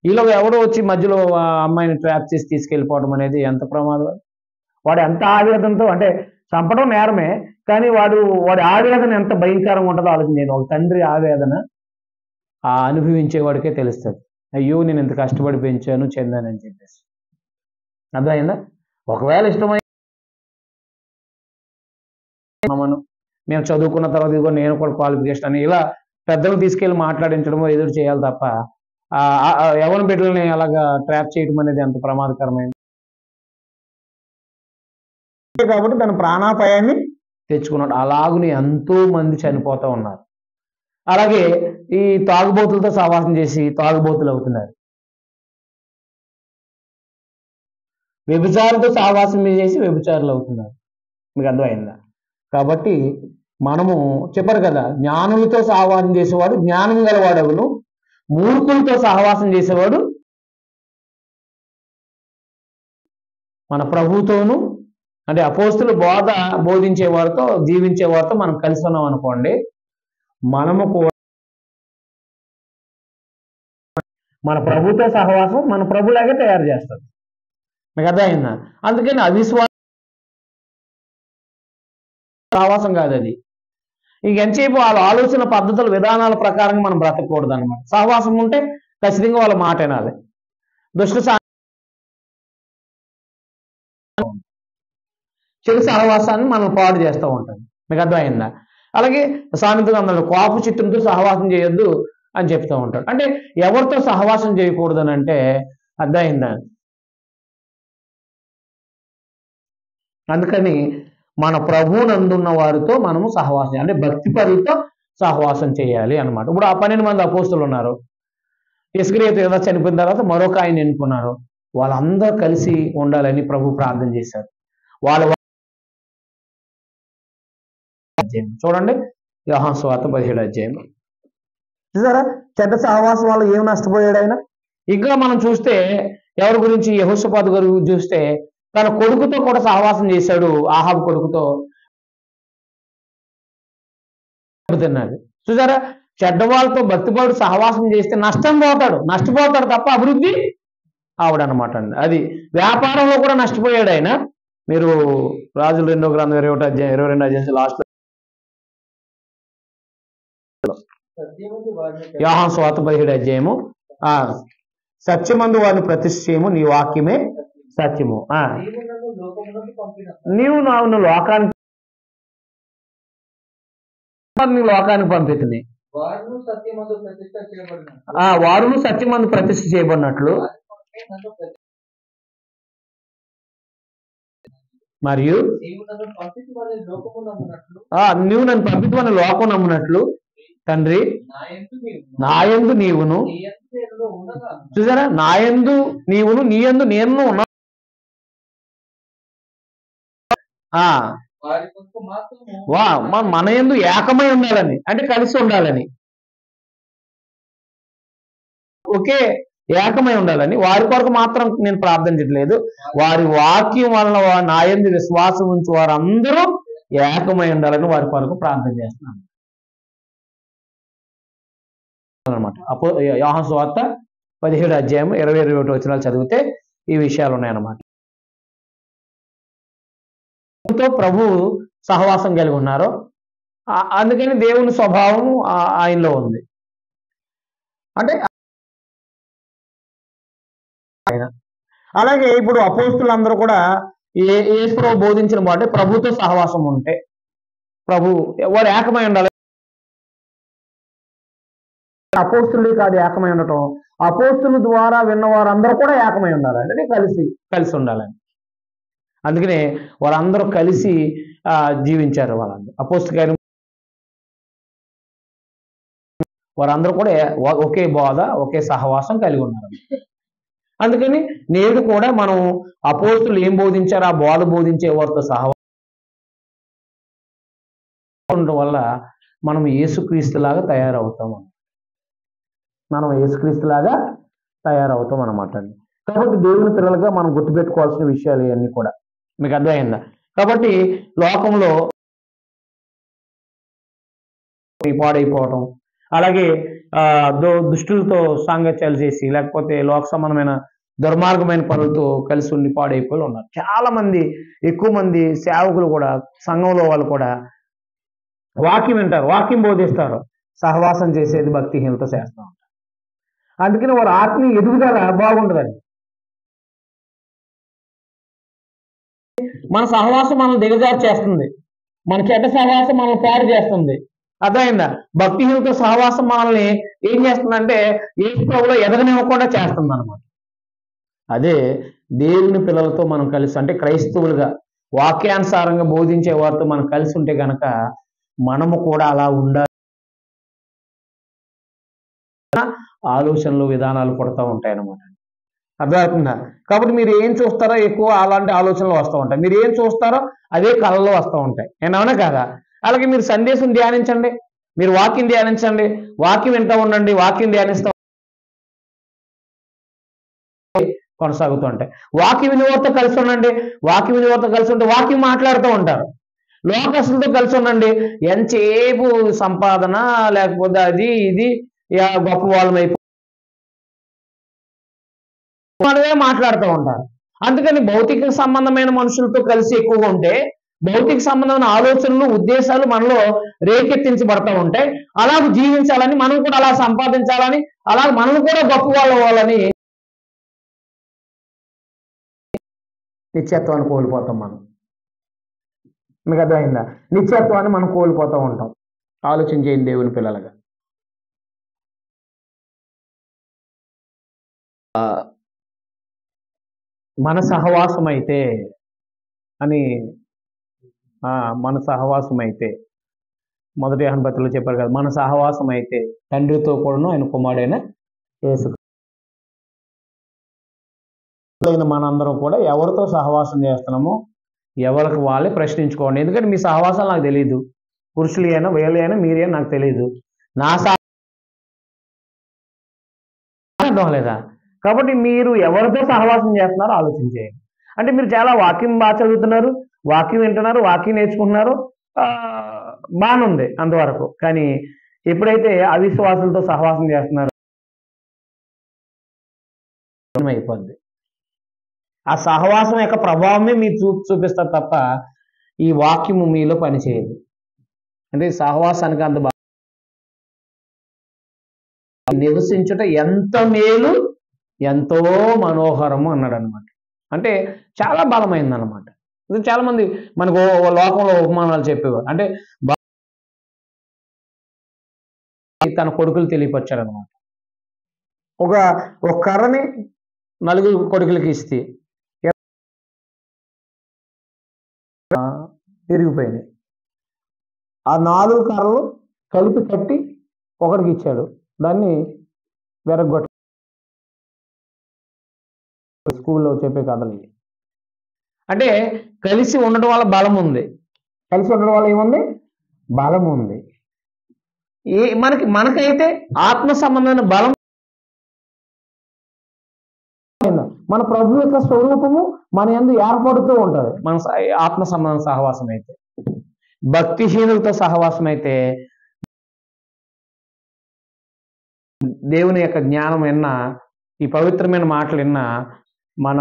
ఈలో ఎవడో వచ్చి మధ్యలో అమ్మాయిని ట్రాప్ చేసి తీసుకెళ్ళిపోవడం అనేది ఎంత ప్రమాదం. వాడు ఎంత ఆవేదనతో, అంటే చంపడం నేరమే, కానీ వాడి ఆవేదన ఎంత భయంకరంగా ఉంటుందో ఆలోచించేది. ఒక తండ్రి ఆవేదన అనుభవించేవాడికే తెలుస్తుంది. అయ్యో నేను ఇంత కష్టపడి పెంచాను చెందానని చెప్పేసి. అర్థమైందా? ఒకవేళ ఇష్టమైన మేము చదువుకున్న తర్వాత ఇదిగో నేను కూడా క్వాలిఫికేషన్ అని ఇలా పెద్దలు తీసుకెళ్ళి మాట్లాడించడమో ఎదురు చేయాలి తప్ప ఎవరి బిడ్డలని అలాగా ట్రాప్ చేయడం అనేది ఎంత ప్రమాదకరమైంది. కాబట్టి తన ప్రాణాపాయాన్ని తెచ్చుకున్నాడు. అలాగుని ఎంతో మంది చనిపోతూ ఉన్నారు. అలాగే ఈ తాగుబోతులతో సహవాసం చేసి తాగుబోతులు అవుతున్నారు. వ్యభిచారులతో సహవాసం చేసి వ్యభిచారులు అవుతున్నారు. మీకు అర్థమైందా? కాబట్టి మనము చెప్పరు కదా, జ్ఞానులతో సహవాసం చేసేవాడు జ్ఞానం గలవాడవును, మూర్ఖులతో సహవాసం చేసేవాడు మన ప్రభుతోను, అంటే అపోస్తులు బోధించే వారితో జీవించే వారితో మనం కలిసి ఉన్నాం అనుకోండి, మనము కూడా మన ప్రభుతో సహవాసం మన ప్రభులాగే తయారు చేస్తుంది. మీకు అర్థమైందా? అందుకని అవిశ్వాసం సహవాసం కాదు అది. ఎంతసేపు వాళ్ళ ఆలోచన పద్ధతుల విధానాల ప్రకారంగా మనం బ్రతకూడదు అనమాట. సహవాసం ఉంటే ఖచ్చితంగా వాళ్ళ మాట వినాలి. చెడు సహవాసాన్ని మనం పాడు చేస్తూ ఉంటాం. మీకు అర్థమైందా? అలాగే సామెత గ్రంథంలో కోప చిత్తంతో సహవాసం చేయొద్దు అని చెప్తూ ఉంటాడు. అంటే ఎవరితో సహవాసం చేయకూడదు అని అంటే అర్థమైందా? అందుకని మన ప్రభువునందున్న వారితో మనము సహవాసం అంటే భక్తి పరులతో సహవాసం చేయాలి అన్నమాట. ఇప్పుడు ఆ 12 మంది అపోస్తులు ఉన్నారు. ఇస్కరియోతు యూదా చనిపోయిన తర్వాత మరొక ఆయన ఎన్నుకున్నారు. వాళ్ళందరూ కలిసి ఉండాలని ప్రభు ప్రార్థన చేశారు. వాళ్ళ అధ్యాయం చూడండి, యోహాను సువార్త 17వ అధ్యాయం. చూసారా చెడ్డ సహవాసం వల్ల ఏం నష్టపోయాడు ఆయన. ఇంకా మనం చూస్తే ఎవరి గురించి, యెహోషాపాతు గారి గురించి చూస్తే తన కొడుకుతో కూడా సహవాసం చేశాడు. ఆహాబు కొడుకుతో తిన్నాడు. చూసారా చెడ్డ వాళ్ళతో భక్తిపరుడు సహవాసం చేస్తే నష్టపోతాడు తప్ప అభివృద్ధి ఆవిడనమాట అండి. అది వ్యాపారంలో కూడా నష్టపోయాడు ఆయన. మీరు రాజుల 2వ గ్రంథం 21వ అధ్యాయం 22వ అధ్యాయం లాస్ట్ యోహాను సువార్త 17వ అధ్యాయము సత్యమందు వారిని ప్రతిష్ఠ చేయము, నీ వాక్యమే సత్యము. నీవు నాను లోకానికి పంపితుంది, వారును సత్యమందు ప్రతిష్ఠ చేయబడినట్లు మరియు నీవు నన్ను పంపితువని లోకం నమ్మునట్లు తండ్రి నాయందు నీవును. చూసారా నాయందు నీవును నీయందు నేను ఉన్నా మన యందు ఏకమై ఉండాలని, అంటే కలిసి ఉండాలని, ఒకే ఏకమై ఉండాలని వారి కొరకు మాత్రం నేను ప్రార్థించట్లేదు. వారి వాక్యం వలన నా యందు విశ్వాసం ఉంచి వారందరూ ఏకమై ఉండాలని వారి కొరకు ప్రార్థన చేస్తున్నాను అనమాట. యోహాను సువార్త 17వ అధ్యాయం 20-21 వచనాలు చదివితే ఈ విషయాలు ఉన్నాయన్నమాట. ప్రభు సహవాసం కలిగి ఉన్నారు. అందుకని దేవుని స్వభావం ఆయనలో ఉంది. అంటే అలాగే ఇప్పుడు అపోస్తులందరూ కూడా యేసు ప్రభు బోధించిన మాట ప్రభుతో సహవాసం ఉంటే ప్రభు వారు ఏకమై ఉండాలి. అపోస్తులు కాదు ఏకమై ఉండటం, అపోస్తుల ద్వారా విన్న వారందరూ కూడా ఏకమై ఉండాలి, అంటే కలిసి ఉండాలని. అందుకనే వాళ్ళందరూ కలిసి జీవించారు. వాళ్ళందరూ అపోస్తలు వారందరూ కూడా ఒకే బోధ ఒకే సహవాసం కలిగి ఉన్నారు. అందుకని నేడు కూడా మనం అపోస్తులు ఏం బోధించారో ఆ బోధ బోధించే వారితో సహవాసం ఉండడం వల్ల మనం యేసుక్రీస్తులాగా తయారవుతాం అన్నమాట అండి. కాబట్టి దేవుని పిల్లలుగా మనం గుర్తుపెట్టుకోవాల్సిన విషయాలు ఇవన్నీ కూడా మీకు అర్థమైందా. కాబట్టి లోకంలో పాడైపోవటం, అలాగే దుష్టులతో సాంగత్యాలు చేసి లేకపోతే లోక సంబంధమైన దుర్మార్గమైన పనులతో కలిసి ఉండి పాడైపోయి ఉన్నారు చాలా మంది. ఎక్కువ మంది సేవకులు కూడా సంఘంలో వాళ్ళు కూడా వాక్యం వింటారు, వాక్యం బోధిస్తారు, సహవాసం చేసేది భక్తిహీనత చేస్తూ ఉంటారు. అందుకని వారు ఆత్మీయ ఎదుగుదల బాగుండదండి. మన సహవాసం మనల్ని దిగజారు చేస్తుంది, మన చెడ్డ సహవాసం మనల్ని పాడు చేస్తుంది. అర్థమైందా. భక్తిహీనత సహవాసం మనల్ని ఏం చేస్తుందంటే యేసు ప్రభువులో ఎదగనివ్వకుండా చేస్తుంది అన్నమాట. అదే దేవుని పిల్లలతో మనం కలిసి, అంటే క్రైస్తవులుగా వాక్యానుసారంగా బోధించే వారితో మనం కలిసి ఉంటే గనక మనము కూడా అలా ఉండాలి ఆలోచనలు విధానాలు పడుతూ ఉంటాయి అన్నమాట. అర్థమవుతుందా. కాబట్టి మీరు ఏం చూస్తారో ఎక్కువ అలాంటి ఆలోచనలు వస్తూ ఉంటాయి, మీరు ఏం చూస్తారో అదే కళలో వస్తూ ఉంటాయి. ఏమన్నా కాదా. అలాగే మీరు సందేశం ధ్యానించండి, మీరు వాక్యం ధ్యానించండి, వాక్యం వింటూ ఉండండి, వాక్యం ధ్యానిస్తూ కొనసాగుతూ ఉంటాయి. వాక్యం వినివారితో కలిసి ఉండండి, వాక్యం వినివారితో కలిసి ఉంటే వాక్యం మాట్లాడుతూ ఉంటారు. లోకస్తులతో కలిసి ఉండండి, ఎంతసేపు సంపాదన లేకపోతే అది ఇది గొప్ప వాళ్ళమైపు మాట్లాడుతూ ఉంటారు. అందుకని భౌతిక సంబంధమైన మనుషులతో కలిసి ఎక్కువగా ఉంటే భౌతిక సంబంధమైన ఆలోచనలు ఉద్దేశాలు మనలో రేకెత్తించబడతా ఉంటాయి. అలా జీవించాలని, మనం కూడా అలా సంపాదించాలని, అలా మనం కూడా గొప్ప వాళ్ళు అవ్వాలని నిత్యత్వాన్ని కోల్పోతాం మనం. మీకు అర్థమైందా. నిత్యత్వాన్ని మనం కోల్పోతూ ఉంటాం. ఆలోచన చేయండి దేవుని పిల్లలుగా. మన సహవాసం అయితే అని మన సహవాసం అయితే మొదటి యోహాను పత్రికలో చెప్పారు కదా, మన సహవాసం అయితే తండ్రితో కూడాను ఆయన కుమారుడైన యేసు మనందరం కూడా ఎవరితో సహవాసం చేస్తున్నామో ఎవరికి వాళ్ళే ప్రశ్నించుకోండి. ఎందుకంటే మీ సహవాసాలు నాకు తెలియదు, పురుషులు అయినా వీళ్ళు అయినా మీరే నాకు తెలియదు, నా అర్థం లేదా? కాబట్టి మీరు ఎవరితో సహవాసం చేస్తున్నారో ఆలోచించేయండి. అంటే మీరు చాలా వాక్యం బాగా చదువుతున్నారు, వాక్యం వింటున్నారు, వాక్యం నేర్చుకుంటున్నారు, బాగానే ఉంది అంతవరకు. కానీ ఎప్పుడైతే అవిశ్వాసులతో సహవాసం చేస్తున్నారో అయిపోద్ది. ఆ సహవాసం యొక్క ప్రభావమే మీరు చూపిస్తారు తప్ప ఈ వాక్యము మీలో పనిచేయదు. అంటే సహవాసానికి అంత నివసించుట ఎంత మేలు ఎంతో మనోహరము అన్నాడు అనమాట. అంటే చాలా బలమైంది అనమాట. చాలా మంది మనకు లోకంలో ఉపమానాలు చెప్పేవారు. అంటే తన కొడుకులు తెలియపరిచాడు అనమాట. ఒక కర్రని నలుగురు కొడుకులకి ఇస్తే తిరిగిపోయినాయి. ఆ 4 కర్రలు కలిపి కట్టి ఒకడికి ఇచ్చాడు, దాన్ని వెరగొట్ట. స్కూల్లో చెప్పే కథలు ఇవి. అంటే కలిసి ఉండడం వల్ల బలం ఉంది, కలిసి ఉండడం వల్ల ఏముంది, బలం ఉంది. మనకైతే ఆత్మ సంబంధమైన బలం, మన ప్రభు యొక్క స్వరూపము మన యందు ఏర్పడుతూ ఉంటుంది. మన ఆత్మ సంబంధ సహవాసం అయితే, భక్తిహీనులతో సహవాసం అయితే దేవుని యొక్క జ్ఞానం విన్నా, ఈ పవిత్రమైన మాటలు విన్నా మన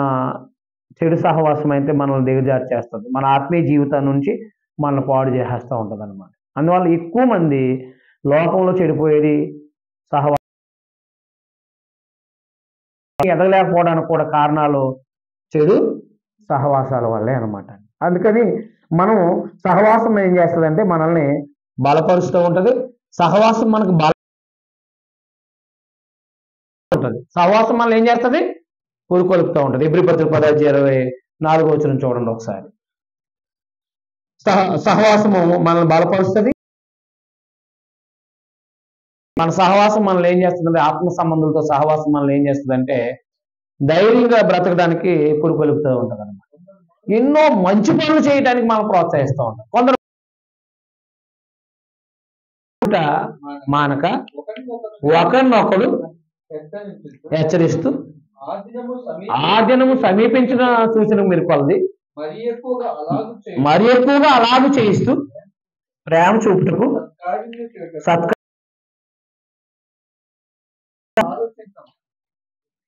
చెడు సహవాసం అయితే మనల్ని దిగజారు చేస్తుంది, మన ఆత్మీయ జీవితం నుంచి మనల్ని పాడు చేసేస్తూ ఉంటుంది అనమాట. అందువల్ల ఎక్కువ మంది లోకంలో చెడిపోయేది సహవాసం ఎదగలేకపోవడానికి కూడా కారణాలు చెడు సహవాసాల వల్లే అనమాట. అందుకని మనం సహవాసం ఏం చేస్తుందంటే మనల్ని బలపరుస్తూ ఉంటుంది. సహవాసం మనకు బల ఉంటుంది, సహవాసం మనల్ని ఏం చేస్తుంది, పురుకొలుపుతూ ఉంటుంది. ఎబ్రీ పత్రిక 10:24 చూడండి ఒకసారి. సహవాసము మనల్ని బలపరుస్తుంది. మన సహవాసం మనల్ని ఏం చేస్తుందంటే, ఆత్మ సంబంధులతో సహవాసం మనల్ని ఏం చేస్తుందంటే ధైర్యంగా బ్రతకడానికి పురుకొలుపుతూ ఉంటుంది అనమాట. ఎన్నో మంచి పనులు చేయడానికి మనం ప్రోత్సహిస్తూ ఉంటాం. కొందరు మానక ఒకరినొకడు హెచ్చరిస్తూ ఆ దినము సమీపించిన సూచన మీరు కొలది మరి ఎక్కువగా అలాగూ చేయిస్తూ ప్రేమ చూపుటకు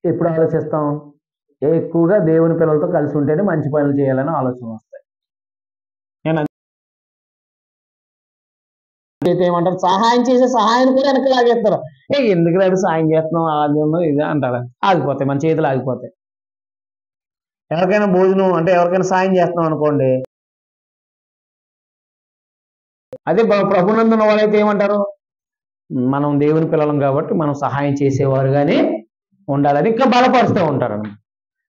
ఎప్పుడు ఆలోచిస్తాం, ఎక్కువగా దేవుని పిల్లలతో కలిసి ఉంటేనే మంచి పనులు చేయాలని ఆలోచన వస్తాయి. అయితే ఏమంటారు, సహాయం చేసే సహాయం కూడా వెనక్కి లాగేస్తారు. ఎందుకు లేదు సాయం చేస్తున్నాం అది ఇది అంటారు, ఆగిపోతాయి, మన చేతులు ఆగిపోతాయి. ఎవరికైనా భోజనం అంటే ఎవరికైనా సాయం చేస్తున్నాం అనుకోండి, అదే ప్రభునందున్న వాళ్ళైతే ఏమంటారు, మనం దేవుని పిల్లలం కాబట్టి మనం సహాయం చేసేవారుగానే ఉండాలని ఇంకా బలపరుస్తూ ఉంటారు అన్నమాట.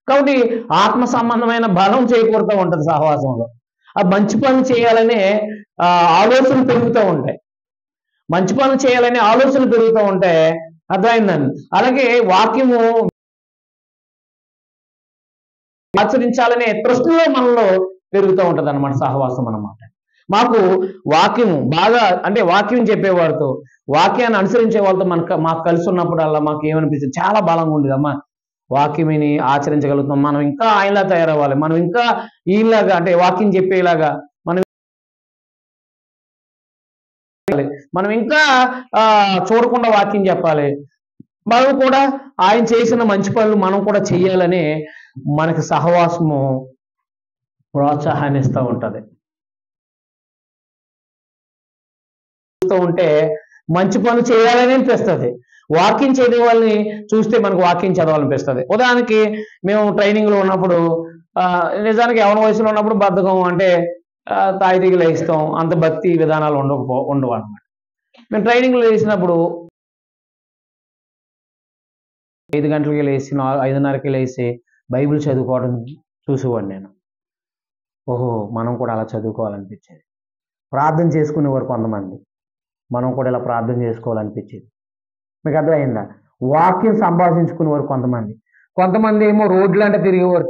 కాబట్టి ఆత్మ సంబంధమైన బలం చేకూరుతూ ఉంటుంది సహవాసంలో. ఆ మంచి పనులు చేయాలనే ఆలోచనలు పెరుగుతూ ఉంటాయి, మంచి పనులు చేయాలనే ఆలోచనలు పెరుగుతూ ఉంటే అర్థమైందండి. అలాగే వాక్యము ఆచరించాలనే ప్రశ్నలో మనలో పెరుగుతూ ఉంటుంది అన్నమాట సహవాసం అన్నమాట. మాకు వాక్యము బాగా అంటే వాక్యం చెప్పేవారితో, వాక్యాన్ని అనుసరించే వాళ్ళతో మాకు కలిసి ఉన్నప్పుడల్లా మాకు ఏమనిపిస్తుంది, చాలా బలంగా ఉండేది. అమ్మా వాక్యమిని ఆచరించగలుగుతాం, మనం ఇంకా ఆయనలా తయారవ్వాలి, మనం ఇంకా ఈయనలాగా అంటే వాక్యం చెప్పేలాగా మనం ఇంకా చూడకుండా వాక్యం చెప్పాలి, మనం కూడా ఆయన చేసిన మంచి పనులు మనం కూడా చెయ్యాలని మనకి సహవాసము ప్రోత్సాహాన్ని ఇస్తూ ఉంటుంది. ఉంటే మంచి పనులు చేయాలని అనిపిస్తుంది, వాక్యం చదివే వాళ్ళని చూస్తే మనకు వాక్యం చదవాలనిపిస్తుంది. ఉదాహరణకి మేము ట్రైనింగ్లో ఉన్నప్పుడు నిజానికి ఎవరి వయసులో ఉన్నప్పుడు బద్ధకం అంటే తాయితీగలు వేస్తాం, అంత భక్తి విధానాలు ఉండవు అన్నమాట. మేము ట్రైనింగ్లో వేసినప్పుడు 5 గంటలకి లేచి 5:30కి లేచి బైబిల్ చదువుకోవడం చూసేవాడిని నేను. ఓహో మనం కూడా అలా చదువుకోవాలనిపించేది. ప్రార్థన చేసుకునేవారు కొంతమంది, మనం కూడా ఇలా ప్రార్థన చేసుకోవాలనిపించేది. మీకు అర్థమైందా? వాక్యం సంభాషించుకునేవారు కొంతమంది, కొంతమంది ఏమో రోడ్లంటే తిరిగేవారు,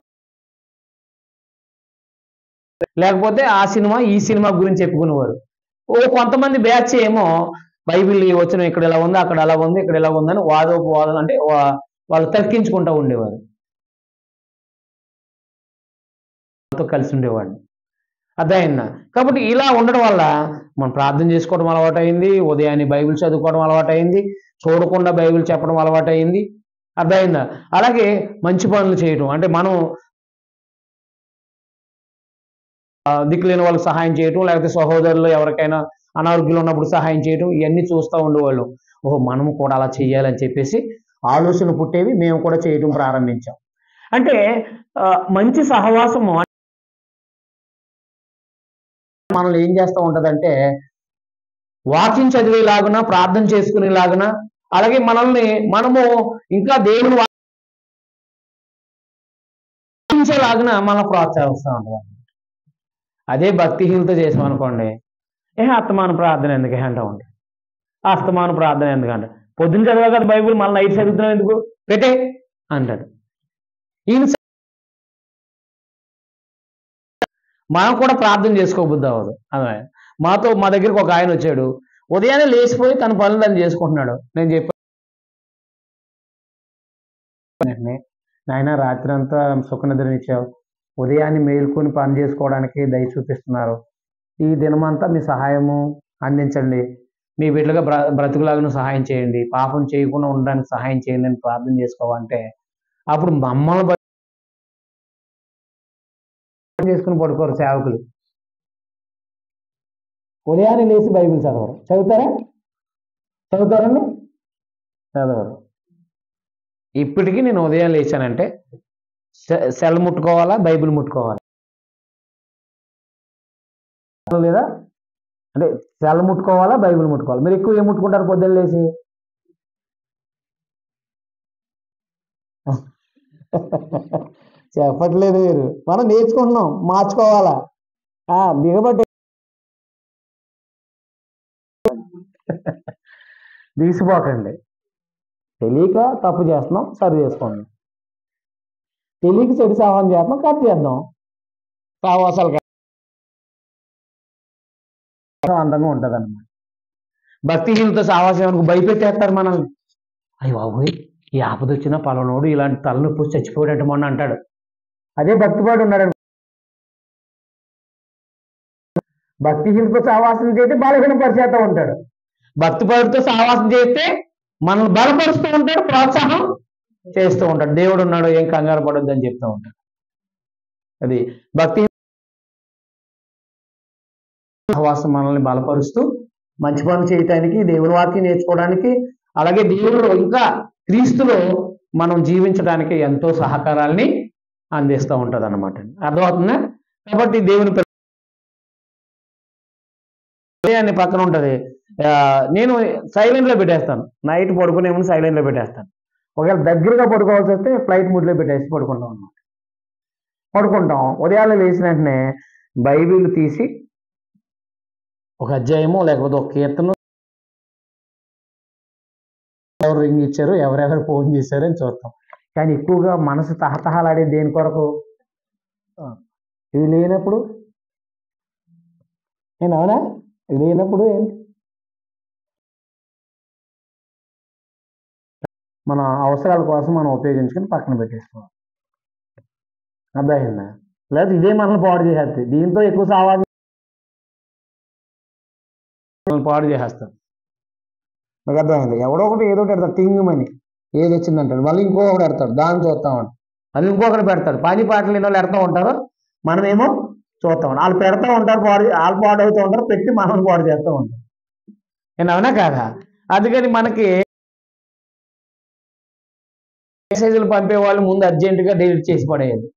లేకపోతే ఆ సినిమా ఈ సినిమా గురించి చెప్పుకునేవారు. ఓ కొంతమంది బ్యాచ్ ఏమో బైబిల్ ఈ వచనం ఇక్కడ ఇలా ఉంది, అక్కడ అలా ఉంది, ఇక్కడ ఇలా ఉందని వాదోపవాదం అంటే వాళ్ళు తర్కించుకుంటూ ఉండేవారు, వాళ్ళతో కలిసి ఉండేవాడిని. అర్థమైందా? కాబట్టి ఇలా ఉండడం వల్ల మనం ప్రార్థన చేసుకోవడం అలవాటైంది, ఉదయాన్నే బైబిల్ చదువుకోవడం అలవాటైంది, చూడకుండా బైబిల్ చెప్పడం అలవాటైంది. అర్థమైందా? అలాగే మంచి పనులు చేయడం అంటే మనం దిక్కులేని వాళ్ళకి సహాయం చేయటం, లేకపోతే సహోదరులు ఎవరికైనా అనారోగ్యంలో ఉన్నప్పుడు సహాయం చేయటం, ఇవన్నీ చూస్తూ ఉండేవాళ్ళు. ఓహో మనము కూడా అలా చేయాలని చెప్పేసి ఆలోచన పుట్టేవి, మేము కూడా చేయటం ప్రారంభించాం. అంటే మంచి సహవాసము మనల్ని ఏం చేస్తూ ఉంటుందంటే వాక్యం చదివేలాగున, ప్రార్థన చేసుకునేలాగున, అలాగే మనము ఇంకా దేవుని వాక్యించేలాగున మనం ప్రోత్సహిస్తూ ఉంటాం. అదే భక్తిహీనత చేసామనుకోండి, అస్తమాన ప్రార్థన ఎందుకు అంటూ ఉంటాం, అస్తమాన ప్రార్థన ఎందుకంటే పొద్దున్న చదివా కదా బైబిల్, మళ్ళీ నైట్ చదువుతున్నాం ఎందుకు, పెట్టే అంటాడు. ఈయన మనం కూడా ప్రార్థన చేసుకోబుద్ది అవ్వదు. అదే మా దగ్గరికి ఒక ఆయన వచ్చాడు, ఉదయాన్నే లేచిపోయి తన పనులు తను చేసుకుంటున్నాడు. నేను చెప్పాను, నాయన రాత్రి అంతా సుఖనిద్రనిచ్చావు, ఉదయాన్నే మేలుకొని పని చేసుకోవడానికి దయ చూపిస్తున్నారు, ఈ దినమంతా మీ సహాయము అందించండి, మీ బిడ్డలుగా బ్రతుకులాగా సహాయం చేయండి, పాపం చేయకుండా ఉండడానికి సహాయం చేయండి అని ప్రార్థన చేసుకోవాలంటే అప్పుడు మమ్మల్ని చేసుకుని పడుకోరు సేవకులు. ఉదయాన్నే లేచి బైబిల్ చదువుతారండి? చదవరు. ఇప్పటికీ నేను ఉదయం లేచానంటే సెల్ ముట్టుకోవాలా, బైబిల్ ముట్టుకోవాలా లేదా, అంటే సెల్ ముట్టుకోవాలా, బైబిల్ ముట్టుకోవాలి. మీరు ఎక్కువ ఏం ముట్టుకుంటారు పొద్దున్న లేచి? చెప్పట్లేదు మీరు, మనం నేర్చుకుంటున్నాం, మార్చుకోవాలా. దిగబట్టి తీసిపోకండి. తెలియక తప్పు చేస్తున్నాం, సరి చేసుకోండి. తెలియక చెడు సాహసం చేస్తున్నాం, కట్ చేద్దాం. సావాసాలు అందంగా ఉంటుంది అన్నమాట. భక్తిహీనత సావాసం భయపెట్టేస్తారు మనల్ని. అయ్యి బాబోయ్, ఈ ఆపద వచ్చినా పలానోడు ఇలాంటి తలనొప్పి చచ్చిపోయాడంట మొన్న అంటాడు. అదే భక్తిపాడు ఉన్నాడు. భక్తిహీనతో సావాసం చేస్తే బలహీన పరిచేస్తూ ఉంటాడు, భక్తిపాడుతో సావాసం చేస్తే మనల్ని బలపరుస్తూ ఉంటాడు, ప్రోత్సాహం చేస్తూ ఉంటాడు. దేవుడు ఉన్నాడు, ఏం కంగారు పడొద్దు అని చెప్తూ ఉంటాడు. అది భక్తి సహవాసం మనల్ని బలపరుస్తూ మంచి పనులు చేయటానికి, దేవుని వాక్యం నేర్చుకోవడానికి, అలాగే దేవుడు ఇంకా క్రీస్తులో మనం జీవించడానికి ఎంతో సహకారాల్ని అందిస్తూ ఉంటుంది అన్నమాట. అర్థమవుతుందా? కాబట్టి దేవుని అన్ని పక్కన ఉంటుంది. నేను సైలెంట్లో పెట్టేస్తాను, నైట్ పడుకునే ముందు సైలెంట్లో పెట్టేస్తాను. ఒకవేళ దగ్గరగా పడుకోవాల్సి వస్తే ఫ్లైట్ మోడ్లో పెట్టేసి పడుకుంటాం అన్నమాట. పడుకుంటాం, ఉదయాన్నే లేచిన వెంటనే బైబిల్ తీసి ఒక అధ్యాయమో లేకపోతే ఒక కీర్తన, ఎవరు రింగ్ ఇచ్చారు, ఎవరెవరు ఫోన్ చేశారు అని చూస్తాం. కానీ ఎక్కువగా మనసు తహతహలాడే దేని కొరకు? ఇది లేనప్పుడు అవునా, ఇది లేనప్పుడు ఏంటి, మన అవసరాల కోసం మనం ఉపయోగించుకొని పక్కన పెట్టేసుకోవాలి. అర్థమైందా? లేదా ఇదే మనల్ని పాడు చేసేస్తుంది. దీంతో ఎక్కువ సావాసం పాడు చేసేస్తాం. నాకు అర్థమైంది. ఎవడో ఒకటి ఏదో ఒకటి పెడతాడు, టింగుమని ఏది వచ్చిందంటాడు, మళ్ళీ ఇంకొకటి పెడతాడు, దాన్ని చూస్తామంట, మళ్ళీ ఇంకొకటి పెడతాడు. పని పాటలు లేని వాళ్ళు పెడతా ఉంటారు, మనమేమో చూస్తాం. వాళ్ళు పెడతా ఉంటారు, వాళ్ళు పాడవుతూ ఉంటారు, పెట్టి మనం పాడు చేస్తూ ఉంటాం. నేను అవునా కాదా? అందుకని మనకి మెసేజ్లు పంపేవాళ్ళు ముందు అర్జెంటుగా డిలీట్ చేసి పడేయాలి.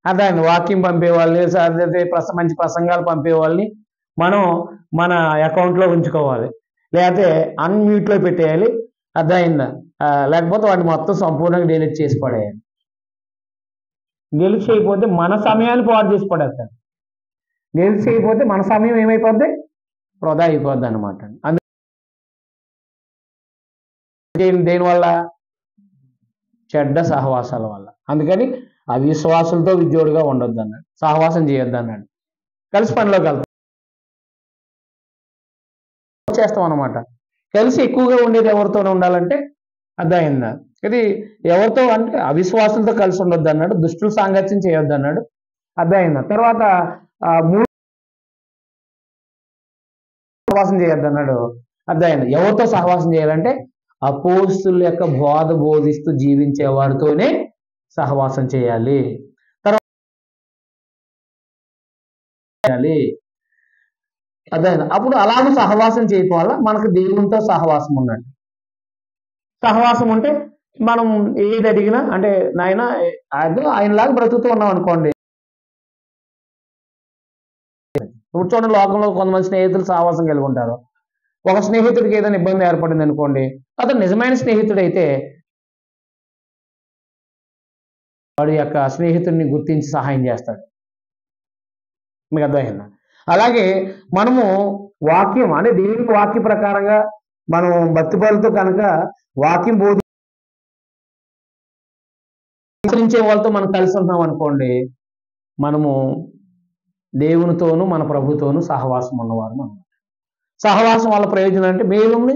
అర్థమైంది? వాక్యం పంపేవాళ్ళని, మంచి ప్రసంగాలు పంపేవాళ్ళని మనం మన అకౌంట్లో ఉంచుకోవాలి, లేకపోతే అన్మ్యూట్లో పెట్టేయాలి. అర్థమైందా? లేకపోతే వాటిని మొత్తం సంపూర్ణంగా డిలీట్ చేసి పడేయాలి. గెలిచి అయిపోతే మన సమయాన్ని పాడు చేసి పడేస్తాడు. గెలిచి అయిపోతే మన సమయం ఏమైపోద్ది? వృధా అయిపోద్ది అనమాట. దేనివల్ల? చెడ్డ సహవాసాల వల్ల. అందుకని అవిశ్వాసులతో విద్యోడుగా ఉండొద్దు అన్నాడు, సహవాసం చేయొద్దు అన్నాడు. కలిసి పనిలోకి వెళ్తాం చేస్తాం అనమాట. కలిసి ఎక్కువగా ఉండేది ఎవరితో ఉండాలంటే అర్థమైందా? ఇది ఎవరితో అంటే అవిశ్వాసులతో కలిసి ఉండొద్దు అన్నాడు, దుష్టుల సాంగత్యం చేయొద్దు అన్నాడు. అర్థమైందా? తర్వాత సహవాసం చేయొద్దు అన్నాడు. అర్థమైంది. ఎవరితో సహవాసం చేయాలంటే అపోస్తుల యొక్క బోధ బోధిస్తూ జీవించే వారితోనే సహవాసం చేయాలి. తర్వాత అర్థమైంది. అప్పుడు అలాగే సహవాసం చేయటం వల్ల మనకు దేవునితో సహవాసం ఉన్నట్టు. సహవాసం ఉంటే మనం ఏది అడిగినా అంటే నాయన ఆయనలాగా బ్రతుకుతూ ఉన్నాం అనుకోండి. ఇప్పుడు చూడండి, లోకంలో కొంతమంది స్నేహితులు సహవాసం కలిగి ఉంటారు. ఒక స్నేహితుడికి ఏదైనా ఇబ్బంది ఏర్పడింది అనుకోండి, అతను నిజమైన స్నేహితుడైతే వాడి యొక్క స్నేహితుడిని గుర్తించి సహాయం చేస్తాడు. మీకు అర్థమైందా? అలాగే మనము వాక్యం అంటే దేవుని వాక్య ప్రకారంగా మనం భక్తిపరులతో కనుక వాక్యం బోధించే వాళ్ళతో మనం కలిసి ఉన్నాం అనుకోండి, మనము దేవునితోనూ మన ప్రభుతోనూ సహవాసం ఉన్నవారు మనం. సహవాసం వల్ల ప్రయోజనం అంటే మేలుంది,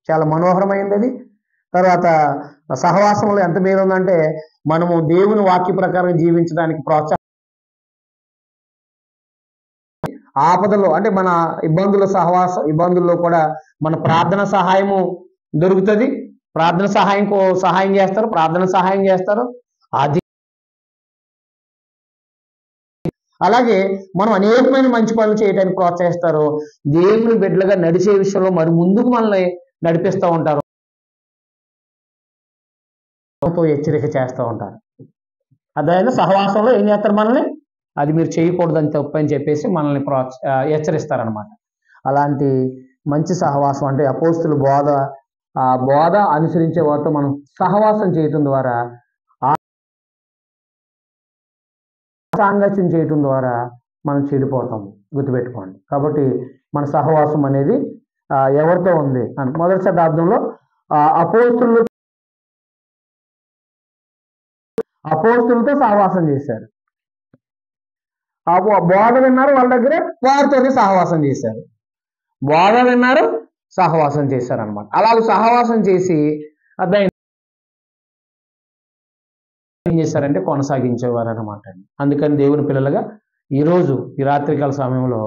చాలా మనోహరమైంది అది. తర్వాత సహవాసంలో ఎంత మేలు ఉందంటే మనము దేవుని వాక్య ప్రకారం జీవించడానికి ప్రోత్సాహం. ఆపదలో అంటే మన ఇబ్బందుల్లో కూడా మన ప్రార్థన సహాయము దొరుకుతుంది. సహాయం చేస్తారు. అది అలాగే మనం అనేకమైన మంచి పనులు చేయడానికి ప్రోత్సహిస్తారు. దేవుని బిడ్డలుగా నడిచే విషయంలో మరి ముందుకు మనల్ని నడిపిస్తూ ఉంటారు, హెచ్చరిక చేస్తూ ఉంటారు. అదైనా సహవాసంలో ఏం చేస్తారు? మనల్ని అది మీరు చేయకూడదని తప్పు అని చెప్పేసి మనల్ని హెచ్చరిస్తారనమాట. అలాంటి మంచి సహవాసం అంటే అపోస్తుల బోధ అనుసరించే వారితో మనం సహవాసం చేయటం ద్వారా, సాంగత్యం చేయటం ద్వారా మనం చెడిపోతాం, గుర్తుపెట్టుకోండి. కాబట్టి మన సహవాసం అనేది ఎవరితో ఉంది అని మొదటి శతాబ్దంలో అపోస్తులతో సహవాసం చేశారు. బోధ విన్నారు, వాళ్ళ దగ్గర వారితోనే సహవాసం చేశారు. బోధ విన్నారు, సహవాసం చేశారు అనమాట. అలాగే సహవాసం చేసి అర్థం ఏం చేశారంటే కొనసాగించేవారు అనమాట. అందుకని దేవుని పిల్లలుగా ఈరోజు ఈ రాత్రికాల సమయంలో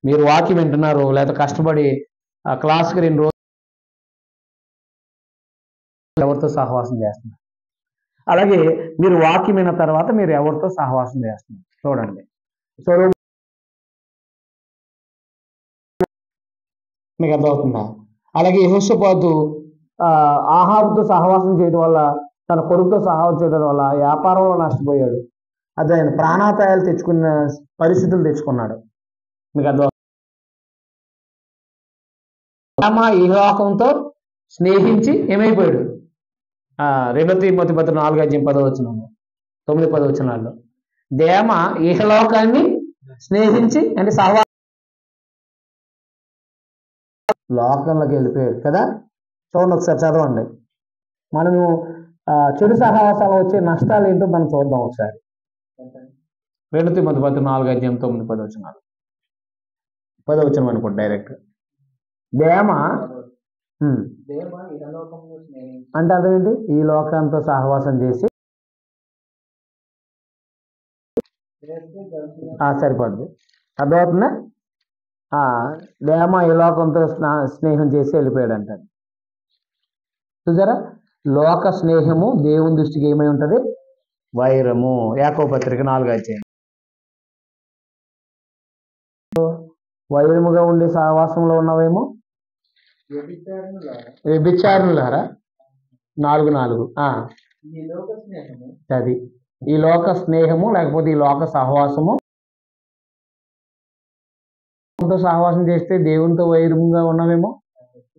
మీరు వాక్యం వింటున్నారు, లేదా కష్టపడి క్లాస్కి 2 రోజులు ఎవరితో సహవాసం చేస్తున్నారు. అలాగే మీరు వాక్యం విన్న తర్వాత మీరు ఎవరితో సహవాసం చేస్తున్నారు చూడండి. సో మీకు అర్థమవుతుందా? అలాగే యెహోషాపాతు ఆహాబుతో సహవాసం చేయడం వల్ల, తన కొడుకుతో సహవాసం చేయడం వల్ల వ్యాపారంలో నష్టపోయాడు. అదే ఆయన ప్రాణాపాయాలు తెచ్చుకున్న పరిస్థితులు తెచ్చుకున్నాడు. మీకు అర్థం. ఈ లోకంతో స్నేహించి ఏమైపోయాడు? 2 తిమోతి 4:10 9-10 దేమ ఇహలోకాన్ని స్నేహించి అంటే లోకంలోకి వెళ్ళిపోయాడు కదా. చూడండి, ఒకసారి చదవండి. మనము చెడు సహవాసాలు వచ్చే నష్టాలు ఏంటో మనం చూద్దాం ఒకసారి. 2 తిమోతి 4:9-10 అనుకోండి డైరెక్ట్. దేమ అంటే అదేంటి? ఈ లోకంతో సహవాసం చేసి సరిపోద్ది. అర్థమవుతుందా? దేమ ఈ లోకంతో స్నేహం చేసి వెళ్ళిపోయాడు అంటారు. చూసారా? లోక స్నేహము దేవుని దృష్టికి ఏమై ఉంటుంది? వైరము. యాకోబు పత్రిక 4:5. వైరముగా ఉండే సహవాసంలో ఉన్నవేమో వ్యభిచారులారా 4:4. అది ఈ లోక స్నేహము లేకపోతే ఈ లోక సహవాసము. సహవాసం చేస్తే దేవునితో వైరముగా ఉన్నవేమో.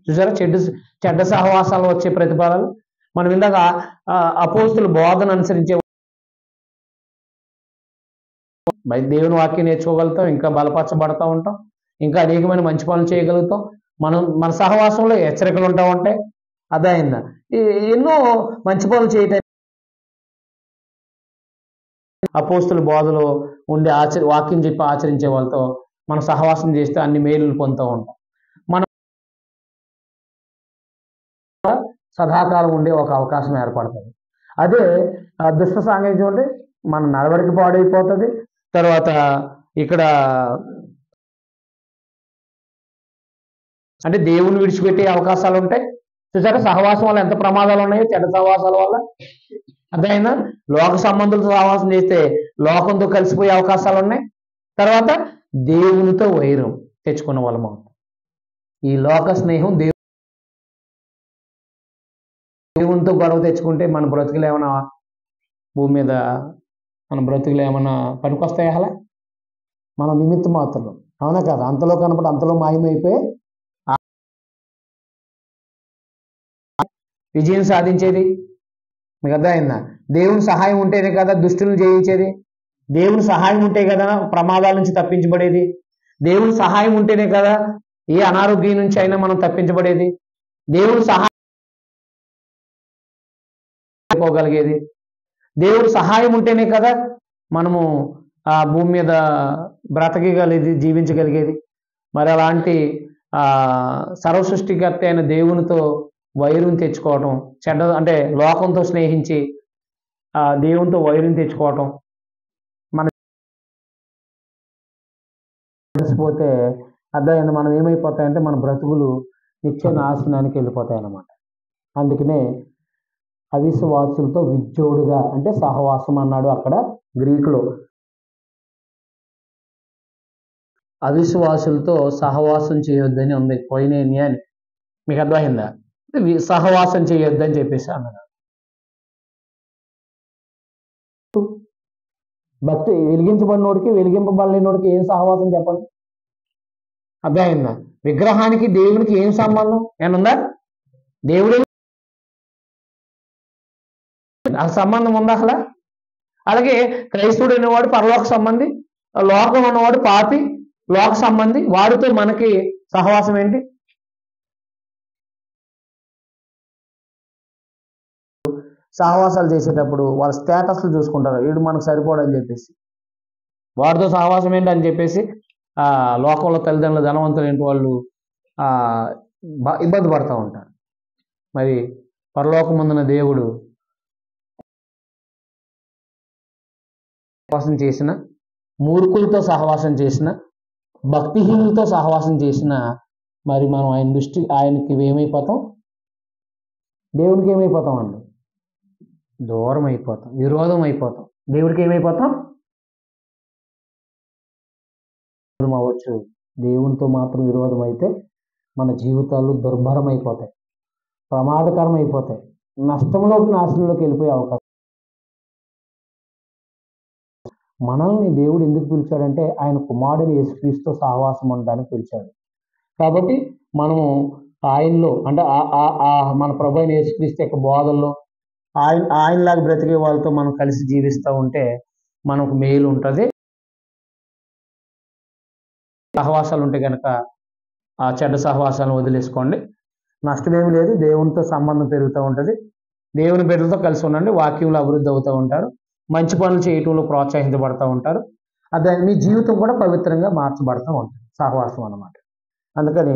చూసారా? చెడ్డ సహవాసాలు వచ్చే ప్రతిఫలాలు. మనం ఇందాక అపోస్తుల బోధన అనుసరించే దేవుని వాక్యం నేర్చుకోగలుగుతాం, ఇంకా బలపరచబడతా ఉంటాం, ఇంకా అనేకమైన మంచి పనులు చేయగలుగుతాం. మన సహవాసంలో హెచ్చరికలు ఉంటా ఉంటాయి. అదైందా ఎన్నో మంచి పనులు చేయటం అపోస్తుల బోధలో ఉండి వాక్యం చెప్పి ఆచరించే వాళ్ళతో మనం సహవాసం చేస్తే అన్ని మేలులు పొందుతూ ఉంటాం. మనం సదాకాలం ఉండే ఒక అవకాశం ఏర్పడుతుంది. అదే దుష్ట సాంగత్యం ఉంటే మన నడవడికి పాడైపోతుంది. తర్వాత ఇక్కడ అంటే దేవుని విడిచిపెట్టే అవకాశాలు ఉంటాయి. చూసారా సహవాసం వల్ల ఎంత ప్రమాదాలు ఉన్నాయో, చెడ్డ సహవాసాల వల్ల. అదైనా లోక సంబంధులతో సహవాసం చేస్తే లోకంతో కలిసిపోయే అవకాశాలు ఉన్నాయి. తర్వాత దేవునితో వైరం తెచ్చుకున్న వాళ్ళం అవుతాం. ఈ లోక స్నేహం దేవునితో గొడవ తెచ్చుకుంటే మన బ్రతుకులు ఏమైనా భూమి మీద మన బ్రతుకులు ఏమైనా పనికొస్తాయి? అలా మనం నిమిత్త మాత్రం, అవునా కదా? అంతలో కనపడి అంతలో మాయమైపోయి విజయం సాధించేది. మీకు అర్థమైందా? దేవుని సహాయం ఉంటేనే కదా దుష్టులను జయించేది. దేవుని సహాయం ఉంటే కదా ప్రమాదాల నుంచి తప్పించబడేది. దేవుని సహాయం ఉంటేనే కదా ఏ అనారోగ్యం నుంచి అయినా మనం తప్పించబడేది. దేవుని సహాయం పోగలిగేది. దేవుడి సహాయం ఉంటేనే కదా మనము ఆ భూమి మీద బ్రతకగలిగేది, జీవించగలిగేది. మరి అలాంటి సర్వ సృష్టికర్త అయిన దేవునితో వైరం తెచ్చుకోవటం, చెడ్డ అంటే లోకంతో స్నేహించి దేవునితో వైరం తెచ్చుకోవటం మన తెలిసిపోతే అర్థమైంది. మనం ఏమైపోతాయంటే మన బ్రతుకులు నిత్య నాశనానికి వెళ్ళిపోతాయి అన్నమాట. అందుకనే అవిశ్వాసులతో విజ్జోడుగా అంటే సహవాసం అన్నాడు అక్కడ గ్రీకులో. అవిశ్వాసులతో సహవాసం చేయొద్దని ఉంది పోయినేని అని. మీకు అర్థమైందా? సహవాసం చేయొద్దని చెప్పేసి అన్నాడు. భక్తి వెలిగించబడినోడికి వెలిగింపబడలేనోడికి ఏం సహవాసం చెప్పండి? అర్థమైందా? విగ్రహానికి దేవునికి ఏం సంబంధం ఏమన్నా? దేవుడు ఆ సంబంధం ఉందా అసలు? అలాగే క్రైస్తవుడు అనేవాడు పరలోక సంబంధి, లోకం ఉన్నవాడు పాపి, లోక సంబంధి. వాడితో మనకి సహవాసం ఏంటి? సహవాసాలు చేసేటప్పుడు వాళ్ళ స్టేటస్లు చూసుకుంటారు. వీడు మనకు సరిపోడని చెప్పేసి వాడితో సహవాసం ఏంటి అని చెప్పేసి లోకంలో తల్లిదండ్రులు ధనవంతులు ఏంటి వాళ్ళు ఇబ్బంది పడుతూ ఉంటారు. మరి పరలోకమందున దేవుడు సహవాసం చేసిన, మూర్ఖులతో సహవాసం చేసిన, భక్తిహీనులతో సహవాసం చేసిన మరి మనం ఆయనకి ఏమైపోతాం? దేవుడికి ఏమైపోతాం అండి? దూరం అయిపోతాం, విరోధం అయిపోతాం. దేవుడికి ఏమైపోతాం? దూరం అవ్వచ్చు. దేవునితో మాత్రం విరోధం అయితే మన జీవితాలు దుర్భరం అయిపోతాయి, ప్రమాదకరం అయిపోతాయి, నష్టంలోకి నాశనంలోకి వెళ్ళిపోయే అవకాశం. మనల్ని దేవుడు ఎందుకు పిలిచాడంటే ఆయన కుమారుడిని యేసుక్రీస్తుతో సహవాసం ఉండడానికి పిలిచాడు. కాబట్టి మనము ఆయనలో అంటే మన ప్రభు అయిన యేసుక్రీస్తు యొక్క బోధల్లో ఆయనలాగా బ్రతికే వాళ్ళతో మనం కలిసి జీవిస్తూ ఉంటే మనకు మేలు ఉంటుంది. సహవాసాలు ఉంటే కనుక ఆ చెడ్డ సహవాసాలను వదిలేసుకోండి, నష్టమేమి లేదు. దేవునితో సంబంధం పెరుగుతూ ఉంటుంది. దేవుని బిడ్డలతో కలిసి ఉండండి, వాక్యంలో అభివృద్ధి అవుతూ ఉంటారు, మంచి పనులు చేయటంలో ప్రోత్సహించబడుతూ ఉంటారు. అదే మీ జీవితం కూడా పవిత్రంగా మార్చబడుతూ ఉంటుంది సహవాసం అన్నమాట. అందుకని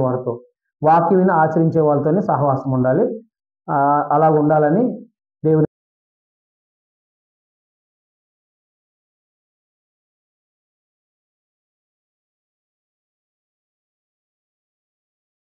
వారితో వాక్యం ఆచరించే వాళ్ళతోనే సహవాసం ఉండాలి. అలా ఉండాలని